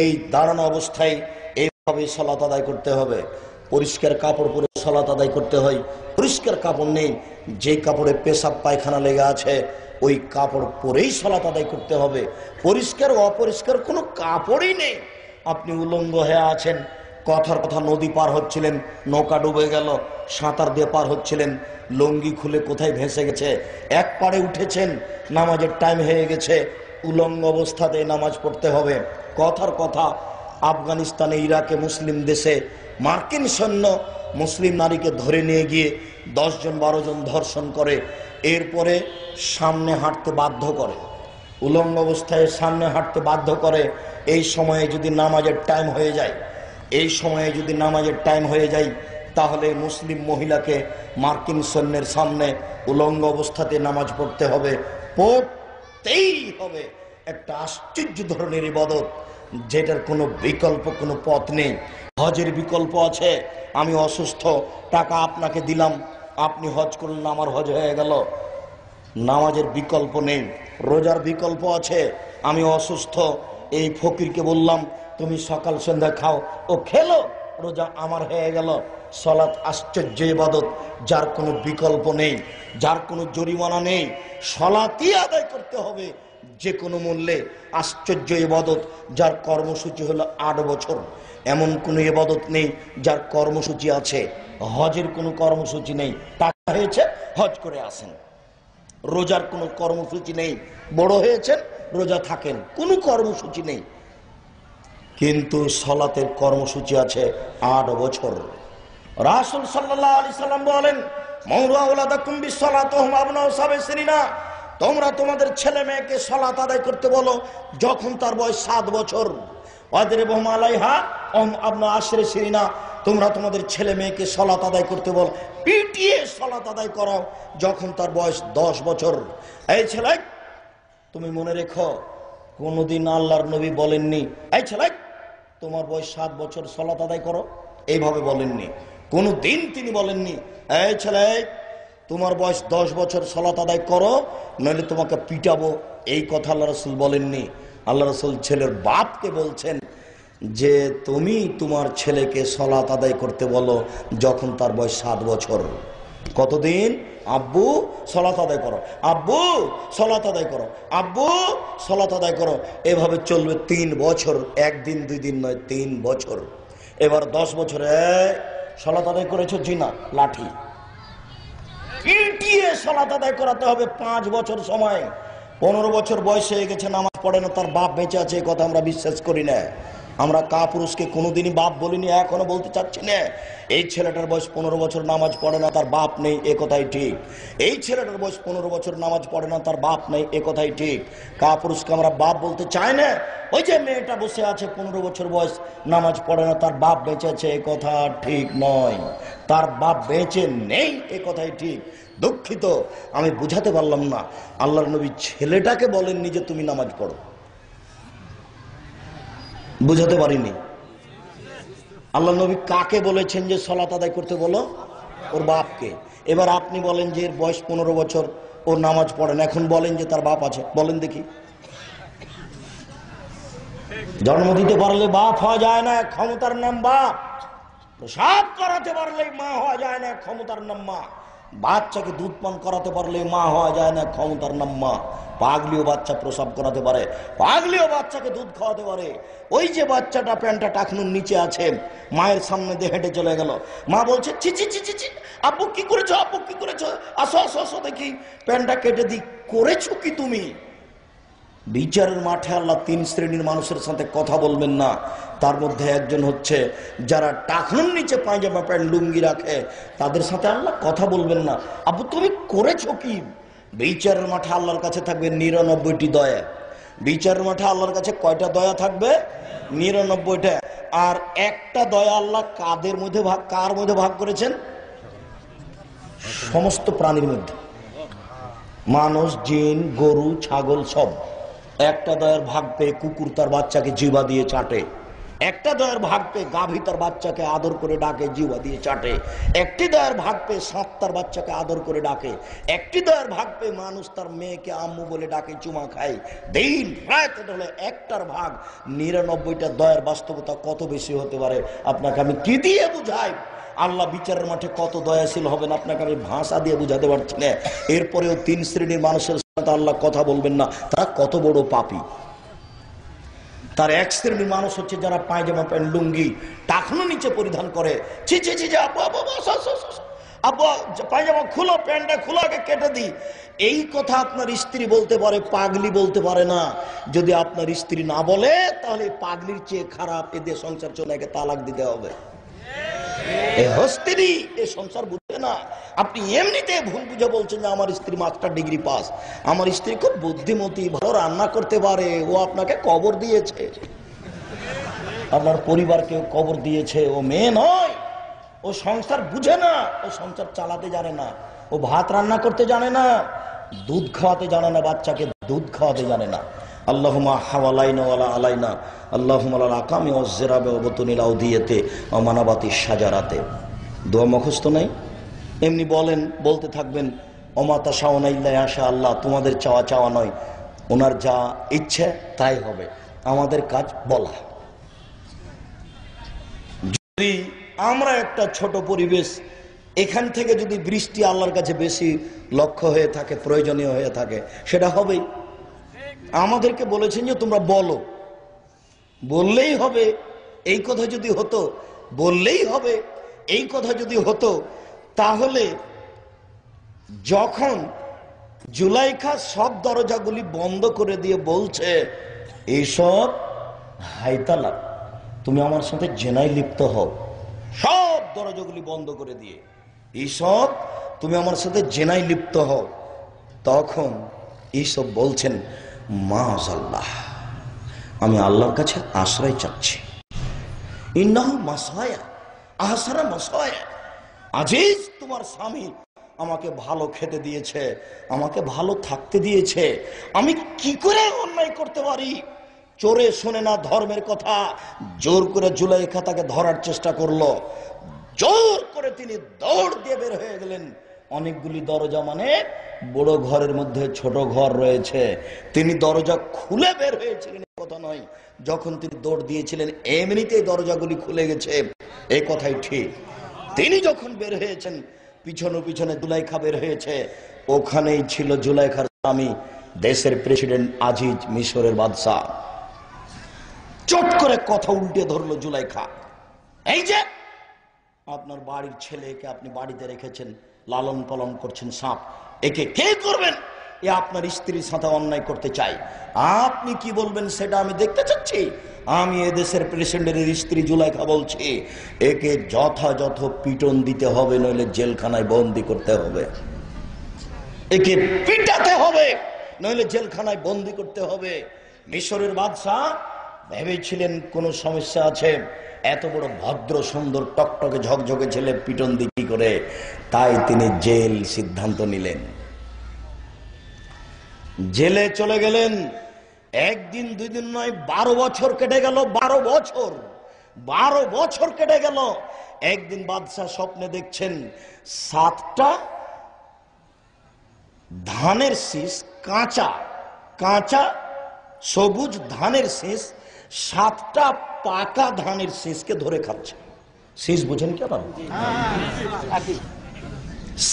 এই দাঁড়ানো অবস্থায় এইভাবে সালাত আদায় করতে হবে। পরিষ্কার কাপড় পরে সালাত আদায় করতে হয়, পরিষ্কার কাপড় নেই, যে কাপড়ে পেশাব পায়খানা লেগে আছে ওই কাপড় পরেই সালাত আদায় করতে হবে। পরিষ্কার অপরিষ্কার কোনো কাপড়ই নেই, আপনি উলঙ্গ হয়ে আছেন, কথার কথা নদী পার হচ্ছিলেন, নৌকা ডুবে গেল, সাঁতার দিয়ে পার হচ্ছিলেন, লুঙ্গি খুলে কোথায় ভেসে গেছে, এক পাড়ে উঠেছেন, নামাজের টাইম হয়ে গেছে, উলঙ্গ অবস্থাতে নামাজ পড়তে হবে। কথার কথা, আফগানিস্তানে, ইরাকে, মুসলিম দেশে মার্কিন সৈন্য মুসলিম নারীকে ধরে নিয়ে গিয়ে 10 জন 12 জন ধর্ষণ করে, এরপরে সামনে হাঁটতে বাধ্য করে, উলঙ্গ অবস্থায় সামনে হাঁটতে বাধ্য করে। এই সময়ে যদি নামাজের টাইম হয়ে যায়, এই সময়ে যদি নামাজের টাইম হয়ে যায়, তাহলে মুসলিম মহিলাকে মার্কিন সৈন্যের সামনে উলঙ্গ অবস্থাতে নামাজ পড়তে হবে, পড়তেই হবে। একটা আশ্চর্য ধরনের ইবাদত, যেটার কোনো বিকল্প, কোনো পথ নেই। হজের বিকল্প আছে, আমি অসুস্থ, টাকা আপনাকে দিলাম, আপনি হজ করলেন, আমার হজ হয়ে গেল। নামাজের বিকল্প নেই। রোজার বিকল্প আছে, আমি অসুস্থ, এই ফকিরকে বললাম তুমি সকাল সন্ধ্যা খাও, ও খেলো, রোজা আমার হয়ে গেল। সালাত আশ্চর্য ইবাদত, যার কোনো বিকল্প নেই, যার কোনো জরিমানা নেই, সালাতই আদায় করতে হবে যে কোনো মূল্যে। আশ্চর্য ইবাদত, যার কর্মসূচি হলো 8 বছর। এমন কোনো ইবাদত নেই যার কর্মসূচি আছে। হজের কোনো কর্মসূচি নেই, টাকা হয়েছে হজ করে আসেন। রোজার কোনো কর্মসূচি নেই, বড় হয়েছেন রোজা থাকেন, কোনো কর্মসূচি নেই। কিন্তু সালাতের কর্মসূচি আছে 8 বছর। রাসূল সাল্লাল্লাহু আলাইহি সাল্লাম বলেন মাউরা আওলাদাকুম বিসসালাতুহুম আবনাউ সাবঈ সিনিনা, তোমরা তোমাদের ছেলে মেয়েকে সালাত আদায় করতে বলো যখন তার বয়স 7 বছর। ওয়াদরিবহুম আলাইহা ওহুম আবনাউ 10 সিনিনা, তোমরা তোমাদের ছেলে মেয়েকে সালাত আদায় করতে বলো, পিটিয়ে সালাত আদায় করাও যখন তার বয়স 10 বছর। এই ছেলে, তুমি মনে রেখো, কোনদিন আল্লাহর নবী বলেননি এই ছেলে তোমার বয়স 7 বছর সালাত আদায় করো, এইভাবে বলেননি। কোনদিন তিনি বলেননি এই ছেলে তোমার বয়স 10 বছর সালাত আদায় করো, নইলে তোমাকে পিটাবো, এই কথা আল্লাহ রাসূল বলেননি। আল্লাহ রাসূল ছেলের বাপকে বলছেন যে তুমি তোমার ছেলেকে সালাত আদায় করতে বলো যখন তার বয়স 7 বছর। কতদিন? আব্বু সালাত আদায় করো, আব্বু সালাত আদায় করো, আব্বু সালাত আদায় করো, এভাবে চলবে 3 বছর, 1 দিন 2 দিন নয়, 3 বছর। এবার 10 বছরে সালাত আদায় করেছো, জি না, লাঠি পিটিয়ে সালাত আদায় করাতে হবে 5 বছর সময়। 15 বছর বয়স হয়ে গেছে, নামাজ পড়ে না, তার বাপ বেঁচে আছে, এই কথা আমরা বিশ্বাস করি না। আমরা কাপুরুষকে কোনোদিনই বাপ বলিনি, এখনো বলতে চাচ্ছি না। এই ছেলেটার বয়স 15 বছর নামাজ পড়ে না, তার বাপ নেই, এ কথাই ঠিক। এই ছেলেটার বয়স 15 বছর নামাজ পড়ে না, তার বাপ নেই, এ কথাই ঠিক। কাপুরুষকে আমরা বাপ বলতে চাই না। ওই যে মেয়েটা বসে আছে 15 বছর বয়স, নামাজ পড়ে না, তার বাপ বেঁচে আছে, এ কথা ঠিক নয়। তার বাপ বেঁচে নেই, এ কথাই ঠিক। দুঃখিত, আমি বুঝাতে পারলাম না। আল্লাহর নবী ছেলেটাকে বলেননি যে তুমি নামাজ পড়ো, বুঝাতে পারিনি। আল্লাহ নবী কাকে বলেছেন যে সালাত আদায় করতে বলো? ওর বাপকে। এবার আপনি বলেন যে এর বয়স 15 বছর, ও নামাজ পড়েন, এখন বলেন যে তার বাপ আছে, বলেন দেখি। জন্ম দিতে পারলে বাপ হওয়া যায় না, ক্ষমতার নাম বাপ। প্রসাব করাতে পারলে মা হওয়া যায় না, ক্ষমতার নাম মা। বাচ্চাকে দুধ পান করাতে পারলে মা হওয়া যায় না, ক্ষমতার নাম মা। পাগলিও বাচ্চা প্রসাব করাতে পারে, পাগলিও বাচ্চাকে দুধ খাওয়াতে পারে। ওই যে বাচ্চাটা প্যান্টটা টাকনুর নিচে আছে, মায়ের সামনে দিয়ে হেঁটে চলে গেল, মা বলছে ছি ছি ছি ছি ছি, আব্বু কি করেছো, আব্বু কি করেছো, আসো আসো আসো দেখি প্যান্টটা কেটে দি, করেছো কি তুমি? বিচারের মাঠে আল্লাহ তিন শ্রেণীর মানুষের সাথে কথা বলবেন না। তার মধ্যে একজন হচ্ছে যারা টাকনুর নিচে পায়জামা প্যান্ট লুঙ্গি রাখে, তাদের সাথে আল্লাহ কথা বলবেন না। আব্বু তুমি করেছো কি? বিচারের মাঠে আল্লাহর কাছে থাকবে 99টি দয়া। বিচারের মাঠে আল্লাহর কাছে কয়টা দয়া থাকবে? 99টা। আর একটা দয়া আল্লাহ কার মধ্যে ভাগ করেছেন? সমস্ত প্রাণীর মধ্যে, মানুষ, জিন, গরু, ছাগল সব। একটা দয়ার ভাগ পেয়ে কুকুর তার বাচ্চাকে জিহ্বা দিয়ে চাটে, একটা দয়ার ভাগ পেয়ে গাভী তার বাচ্চাকে আদর করে ডাকে, জিহ্বা দিয়ে চাটে। একটি দয়ার ভাগ পেয়ে সাপ তার বাচ্চাকে আদর করে ডাকে। একটি দয়ার ভাগ পেয়ে মানুষ তার মেয়েকে আম্মু বলে ডাকে, চুমা খায়। দিন রাত এটা হলে একটার ভাগ। 99টা দয়ার বাস্তবতা কত বেশি হতে পারে আপনাকে আমি কি দিয়ে বুঝাই? আল্লাহ বিচারের মাঠে কত দয়াশীল হবেন আপনাকে আমি ভাষা দিয়ে বুঝাতে পারছি না। এরপরেও তিন শ্রেণীর মানুষের সাথে আল্লাহ কথা বলবেন না, তারা কত বড় পাপী। তার এক শ্রেণীর মানুষ হচ্ছে যারা পায়জামা প্যান্ট লুঙ্গি টাকনো নিচে পরিধান করে, ছি ছি ছি, আব্বা পায়জামা খুলো, প্যান্টটা খুলো, আগে কেটে দিই। এই কথা আপনার স্ত্রী বলতে পারে, পাগলি বলতে পারে না। যদি আপনার স্ত্রী না বলে তাহলে পাগলির চেয়ে খারাপ এদের সংসার চলে, একে তালাক দিতে হবে। সংসার বুঝে না। আপনি এমনিতে ভুল বুঝে বলছেন যে আমার স্ত্রী মাস্টার ডিগ্রি পাস, আমার স্ত্রী খুব বুদ্ধিমতী, ভালো রান্না করতে পারে, ও আপনাকে কবর দিয়েছে, আপনার পরিবারকে কবর দিয়েছে। ও মেয়ে নয়, ও সংসার বুঝে না, ও সংসার চালাতে জানে না, ও ভাত রান্না করতে জানে না, দুধ খাওয়াতে জানে না, বাচ্চাকে দুধ খাওয়াতে জানে না। আল্লাহুম্মা হাওয়ালাইনা ওয়ালা আলাইনা, আল্লাহুম্মা লা আকামি ওয়াজরাবে ওয়াবতুনিল আউদিয়াতে ওয়া মানাবাতি শাজারাতে। দোয়া মুখস্থ নাই, এমনি বলেন, বলতে থাকবেন। ওমা তাশাউনা ইল্লা ইয়াশা আল্লাহ, তোমাদের চাওয়া চাওয়া নয়, ওনার যা ইচ্ছে তাই হবে, আমাদের কাজ বলা। যদি আমরা একটা ছোট পরিবেশ, এখান থেকে যদি বৃষ্টি আল্লাহর কাছে বেশি লক্ষ্য হয়ে থাকে, প্রয়োজনীয় হয়ে থাকে, সেটা হবেই। আমাদেরকে বলেছেন যে তোমরা বলো, বললেই হবে। এই কথা যদি হতো, বললেই হবে, এই কথা যদি হতো, তাহলে যখন জুলাইখা সব দরজাগুলি বন্ধ করে দিয়ে বলছে এইসব হাইতালা, তুমি আমার সাথে জেনায় লিপ্ত হও, সব দরজাগুলি বন্ধ করে দিয়ে এইসব তুমি আমার সাথে জেনায় লিপ্ত হও, তখন এইসব বলছেন মাআযাল্লাহ, আমি আল্লাহর কাছে আশ্রয় চাচ্ছি। ইন্নাহু মাসায়া আহসানা মাসায়া, আজিজ তোমার স্বামী আমাকে ভালো খেতে দিয়েছে, আমাকে ভালো থাকতে দিয়েছে, আমি কি করে অন্যায় করতে পারি? চোরে শোনে না ধর্মের কথা, জোর করে জুলাইখা তাকে ধরার চেষ্টা করলো, জোর করে তিনি দৌড় দিয়ে বের হয়ে গেলেন। অনেকগুলি দরজা মানে বড় ঘরের মধ্যে ছোট ঘর রয়েছে, তিনি দরজা খুলে বের হয়েছিলেন কথা নয়, যখন তিনি দৌড় দিয়েছিলেন এমনিতেই দরজাগুলি খুলে গেছে, এই কথাই ঠিক। তিনি যখন বের হয়েছেন পিছনে পিছনে জুলাইখা বের হয়েছে, ওখানেই ছিল জুলাইখার স্বামী, দেশের প্রেসিডেন্ট আজিজ, মিশরের বাদশাহ। চট করে কথা উল্টে ধরলো জুলাইখা, এই যে আপনার বাড়ির ছেলেকে আপনি বাড়িতে রেখেছেন, লালন পালন করছেন, সাপ, একে কে করবেন? এ আপনার স্ত্রীর সাথে অন্যায় করতে চাই, আপনি কি বলবেন সেটা আমি দেখতে চাচ্ছি। আমি এদেশের প্রেসিডেন্টের স্ত্রী জুলাইখা বলছি, একে যথাযথ পিটন দিতে হবে, নইলে জেলখানায় বন্দি করতে হবে, একে পিটাতে হবে, নইলে জেলখানায় বন্দি করতে হবে। মিশরের বাদশাহ ভেবেছিলেন কোন সমস্যা আছে, এত বড় ভদ্র সুন্দর টকটকে ঝকঝকে ছেলে পিটন দিকি করে, তাই তিনি জেল সিদ্ধান্ত নিলেন। জেলে চলে গেলেন। একদিন দুই দিন নয়, 12 বছর কেটে গেল, 12 বছর কেটে গেল। একদিন বাদশাহ স্বপ্নে দেখছেন 7টা ধানের শীষ, কাঁচা কাঁচা সবুজ ধানের শীষ 7টা পাকা ধানের শীষকে ধরে খাচ্ছে। শীষ বুঝেন কি আপনারা?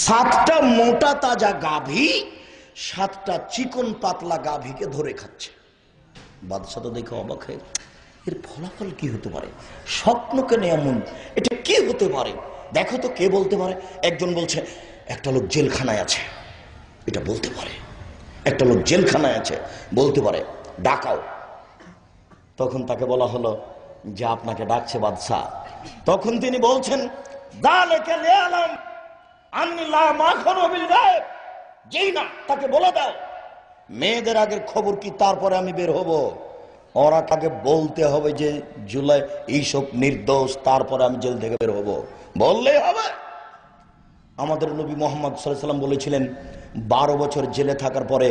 7টা মোটা তাজা গাভী 7টা চিকন পাতলা গাভীকে ধরে খাচ্ছে। বাদশা তো দেখে অবাক হয়ে, এর ফলাফল কি হতে পারে? স্বপ্ন কেন এমন? এটা কি হতে পারে? দেখো তো কে বলতে পারে। একজন বলছে একটা লোক জেলখানায় আছে, এটা বলতে পারে। একটা লোক জেলখানায় আছে বলতে পারে, ডাকাও। তখন তাকে বলা হলো যে আপনাকে ডাকছে বাদশাহ। তখন তিনি বলছেন, যেই না তাকে বলে দাও মেয়েদের আগের খবর কি, তারপরে আমি বের হব। ওরা তাকে বলতে হবে যে জুলাই এইসব নির্দোষ, তারপরে আমি জেল থেকে বের হব, বললেই হবে। আমাদের নবী মুহাম্মদ সাল্লাল্লাহু আলাইহি ওয়াসাল্লাম বলেছিলেন 12 বছর জেলে থাকার পরে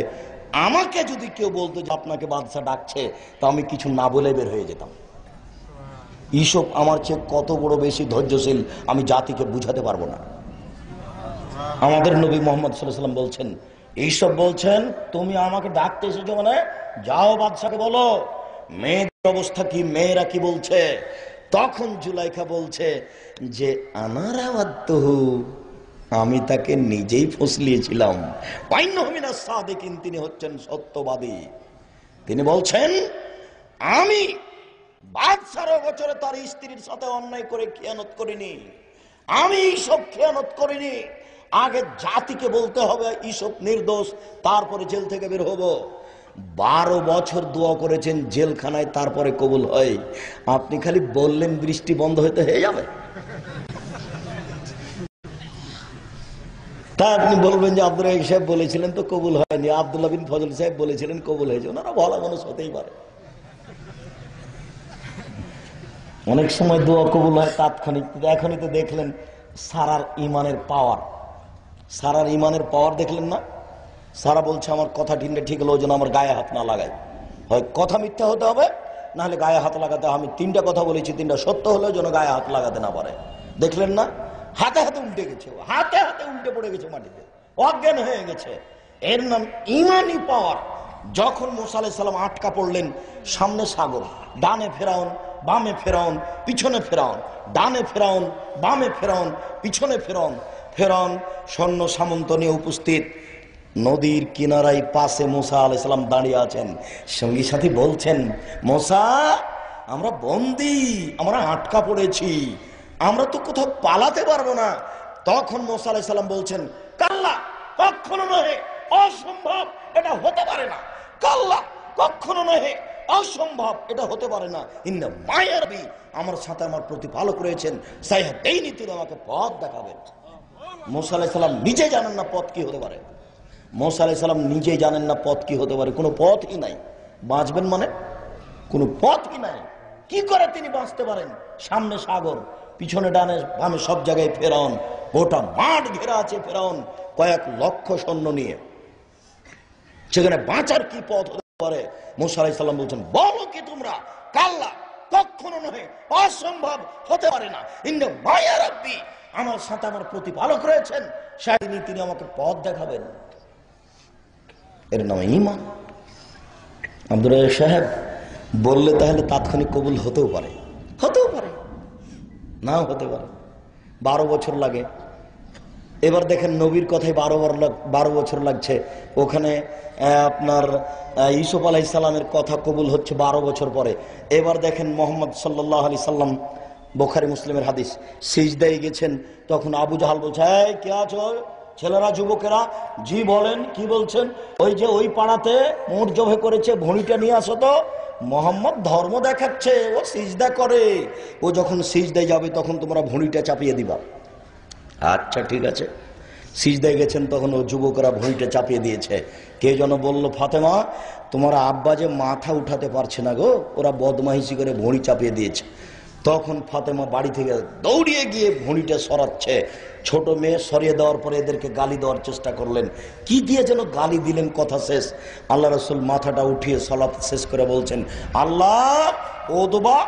আমাকে যদি কেউ বলতো যে আপনাকে বাদশা ডাকছে, তা আমি কিছু না বলে বের হয়ে যেতাম। এইসব আমার চেয়ে কত বড় বেশি ধৈর্যশীল আমি জাতিকে বুঝাতে পারবো না। আমাদের নবী মুহাম্মদ সাল্লাল্লাহু আলাইহি ওয়াসাল্লাম বলছেন, এইসব বলছেন তুমি আমাকে ডাকতে এসেছো মানে যাও বাদশাকে বলো মেয়েদের অবস্থা কি, মেয়েরা কি বলছে। তখন জুলাইখা বলছে যে আনারাওয়াত্তুহু, আমি তাকে নিজেই ফসলিয়েছিলাম। তিনি হচ্ছেন সত্যবাদী। তিনি বলছেন আমি 12 বছরে তার স্ত্রীর সাথে অন্যায় করে খেয়ানত করিনি, আমি এইসব খেয়ানত করিনি। আগে জাতিকে বলতে হবে এইসব নির্দোষ, তারপরে জেল থেকে বের হব। 12 বছর দোয়া করেছেন জেলখানায়, তারপরে কবুল হয়। আপনি খালি বললেন বৃষ্টি বন্ধ হইতে হয়ে যাবে, তা আপনি বলবেন যে আব্দুল রাজ্জাক সাহেব বলেছিলেন তো কবুল হয়নি, আব্দুল্লাহ বিন ফজল সাহেব বলেছিলেন কবুল হয়েছে। ওনারা ভালো মানুষ হতেই পারে। অনেক সময় দোয়া কবুল হয় তাৎক্ষণিক। এখনই তো দেখলেন সারার ইমানের পাওয়ার, সারার ইমানের পাওয়ার দেখলেন না? সারা বলছে আমার কথা ঠিক হলো, ওই জন্য আমার গায়ে হাত না লাগায়। হয় কথা মিথ্যা হতে হবে, না হলে গায়ে হাত লাগাতে। আমি 3টা কথা বলেছি, 3টা সত্য হলেও যেন গায়ে হাত লাগাতে না পারে। দেখলেন না? হাতে হাতে উল্টে গেছে, হাতে হাতে উল্টে পড়ে গেছে মাটিতে, অজ্ঞান হয়ে গেছে। এর নাম ইমানি পাওয়ার। যখন মুসা আলাইহিস সালাম আটকা পড়লেন, সামনে সাগর, ডানে ফেরাউন, বামে ফেরাউন, পিছনে ফেরাউন, ডানে ফেরাউন, বামে ফেরাউন, পিছনে ফেরাউন। ফেরাউন সৈন্য সামন্ত নিয়ে উপস্থিত। নদীর কিনারায় পাশে মুসা আলাইহিস সালাম দাঁড়িয়ে আছেন। সঙ্গী সাথী বলছেন, মুসা আমরা বন্দী, আমরা আটকা পড়েছি, আমরা তো কোথাও পালাতে পারবো না। তখন মুসা আলাইহিস সালাম বলছেন, কাল্লা, কখনো নহে, অসম্ভব, এটা হতে পারে না। কাল্লা, কখনো নহে, অসম্ভব, এটা হতে পারে না। ইন্না মায়ার বি, আমার সাথে আমার প্রতিপালক রয়েছেন, সাইহাদাইনি, তিনি আমাকে পথ দেখাবেন। মুসা আলাইহিস সালাম নিজে জানেন না পথ কি হতে পারে। মুসা আলাইহিস সালাম নিজে জানেন না পথ কি হতে পারে। কোনো পথই নাই। বাঁচবেন মানে কোনো পথই নাই। কি করে তিনি বাঁচতে পারেন? সামনে সাগর, পিছনে ডানে বামে সব জায়গায় ফেরাউন, গোটা মাঠ ঘেরা আছে ফেরাউন কয়েক লক্ষ সৈন্য নিয়ে। সেখানে বাঁচার কি পথ হতে পারে? মুসা আলাইহিস সালাম বলছেন, বলো কি তোমরা? কাল্লা, কখনো নয়, অসম্ভব, হতে পারে না। ইন্না মায়া রাব্বি, আমার সাথে আমার প্রতিপালক রয়েছেন, সাইনি, তিনি আমাকে পথ দেখাবেন। এর নাম ঈমান। আব্দুর রাজ্জাক সাহেব বললে তাহলে তাৎক্ষণিক কবুল হতেও পারে, হতেও পারে, নাও হতে পারে। 12 বছর লাগে। এবার দেখেন নবীর কথায় 12 বছর লাগছে। ওখানে আপনার ইউসুফ আলাইহিস সালামের কথা কবুল হচ্ছে 12 বছর পরে। এবার দেখেন মুহাম্মদ সাল্লাল্লাহু আলাইহি সাল্লাম, বুখারী মুসলিমের হাদিস, সিজদায় গেছেন। তখন আবু জাহাল বলছে, এই কে আছো ছেলেরা, যুবকেরা? জি বলেন, কি বলছেন? ওই যে ওই পাড়াতে মোট জবে করেছে, ভুঁড়িটা নিয়ে আসো তো। মোহাম্মদ ধর্ম দেখাচ্ছে, ও সিজদা করে, ও যখন সিজদায় যাবে তখন তোমরা ভুঁড়িটা চাপিয়ে দিবা। আচ্ছা ঠিক আছে। সিজদায় গেছেন, তখন ও যুবকরা ভুঁড়িটা চাপিয়ে দিয়েছে। কে যেন বলল, ফাতেমা তোমার আব্বা যে মাথা উঠাতে পারছে না গো, ওরা বদমাইশি করে ভুঁড়ি চাপিয়ে দিয়েছে। তখন ফাতেমা বাড়ি থেকে দৌড়িয়ে গিয়ে ভুঁড়িটা সরাচ্ছে। ছোট মেয়ে সরিয়ে দেওয়ার পরে এদেরকে গালি দেওয়ার চেষ্টা করলেন। কি দিয়ে যেন গালি দিলেন, কথা শেষ। আল্লাহ রাসূল মাথাটা উঠিয়ে সালাত শেষ করে বলছেন, আল্লাহ, ওদবা,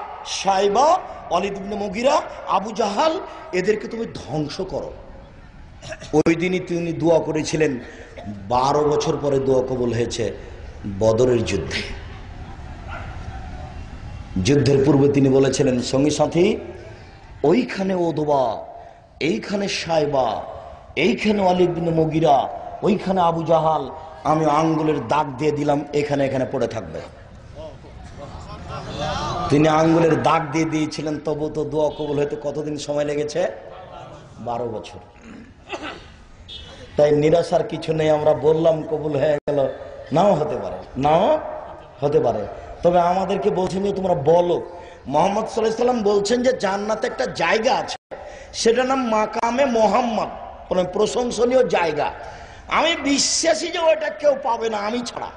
সাইবা, ওয়ালিদ ইবনে মুগিরা, আবু জাহাল, এদেরকে তুমি ধ্বংস করো। ওই দিনই তিনি দোয়া করেছিলেন, 12 বছর পরে দোয়া কবুল হয়েছে বদরের যুদ্ধে। যুদ্ধের পূর্বে তিনি বলেছিলেন, সঙ্গী সাথী ওইখানে ওদবা, এইখানে সাইবা, এইখানে ওয়ালিদ বিন মুগিরা, ওইখানে আবু জাহাল, আমি আঙ্গুলের দাগ দিয়ে দিলাম, এখানে এখানে পড়ে থাকবে। তিনি আঙ্গুলের দাগ দিয়ে দিয়েছিলেন, তবু তো দোয়া কবুল হতে কতদিন সময় লেগেছে? 12 বছর। তাই নিরাশার কিছু নেই। আমরা বললাম কবুল হয়ে গেল, নাও হতে পারে, নাও হতে পারে। তবে আমাদেরকে বলছেন যে তোমরা বলো। মোহাম্মদ সাল্লাল্লাহু আলাইহি ওয়াসাল্লাম বলছেন যে জান্নাতে একটা জায়গা আছে, সেটা নাম মাকামে মোহাম্মদ, প্রশংসনীয় জায়গা। আমি বিশ্বাসী যে ওটা কেউ পাবে না আমি ছাড়া,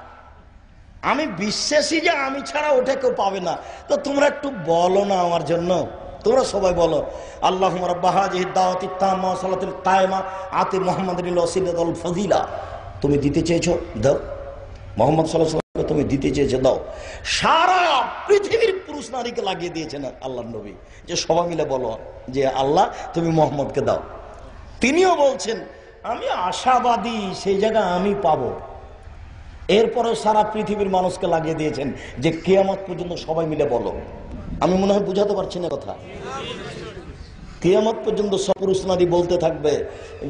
আমি বিশ্বাসী যে আমি ছাড়া ওটা কেউ পাবে না। তো তোমরা একটু বলো না আমার জন্য, তোমরা সবাই বলো, আল্লাহুম্মা রাব্বা হাযিহিদ দাওয়াতিত তাম্মা ওয়া সালাতিল কায়েমা আতি মুহাম্মাদিল ওয়াসিলাতাল ফাযিলা। তুমি দিতে চেয়েছো দাও, মুহাম্মদ সাল্লাল্লাহু আলাইহি ওয়াসাল্লাম তুমি দিতে চেয়েছো দাও। সারা পৃথিবীর পুরুষ নারীকে লাগিয়ে দিয়েছেন আল্লাহর নবী, যে সবাই মিলে বলো যে আল্লাহ তুমি মুহাম্মদকে দাও। তিনিও বলছেন আমি আশাবাদী সেই জায়গা আমি পাবো। এরপরেও সারা পৃথিবীর মানুষকে লাগিয়ে দিয়েছেন যে কিয়ামত পর্যন্ত সবাই মিলে বলো। আমি মনে হয় বুঝাতে পারছি না কথা। কিয়ামত পর্যন্ত সব পুরুষ নারী বলতে থাকবে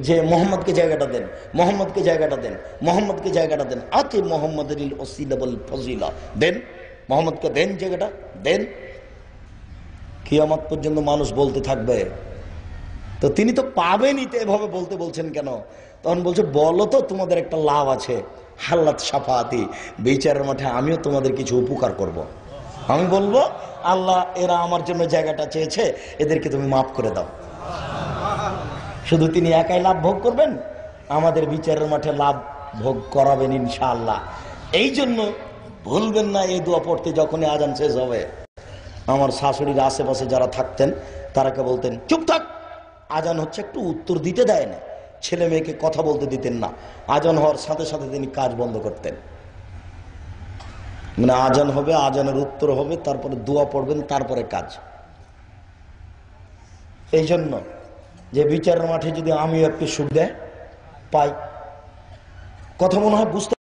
যে মোহাম্মদকে জায়গাটা দেন, মোহাম্মদকে জায়গাটা দেন, মোহাম্মদকে জায়গাটা দেন, আতি মুহাম্মাদিল ওয়াসিলা ওয়াল ফাযিলা, দেন মোহাম্মদকে দেন, জায়গাটা দেন। কিয়ামত পর্যন্ত মানুষ বলতে থাকবে। তো তিনি তো পাবেনই, তো এভাবে বলতে বলছেন কেন? তখন বলছে বলো তো, তোমাদের একটা লাভ আছে, হাল্লাত সাফাতি, বিচারের মাঠে আমিও তোমাদের কিছু উপকার করব। আমি বলবো আল্লাহ এরা আমার জন্য জায়গাটা চেয়েছে, এদেরকে তুমি মাফ করে দাও। শুধু তিনি একাই লাভ ভোগ করবেন, আমাদের বিচারের মাঠে লাভ ভোগ করাবেন ইনশাআল্লাহ। এই জন্য ভুলবেন না এই দোয়া পড়তে যখনই আজান শেষ হবে। আমার শাশুড়ির আশেপাশে যারা থাকতেন তারাকে বলতেন চুপ থাক, আজান হচ্ছে, একটু উত্তর দিতে দেয় না। ছেলে মেয়েকে কথা বলতে দিতেন না। আজান হওয়ার সাথে সাথে তিনি কাজ বন্ধ করতেন। মানে আজান হবে, আজানের উত্তর হবে, তারপরে দোয়া পড়বেন, তারপরে কাজ। এই জন্য যে বিচারের মাঠে যদি আমিও একটু সুখ দেয় পাই, কথা মনে হয় বুঝতে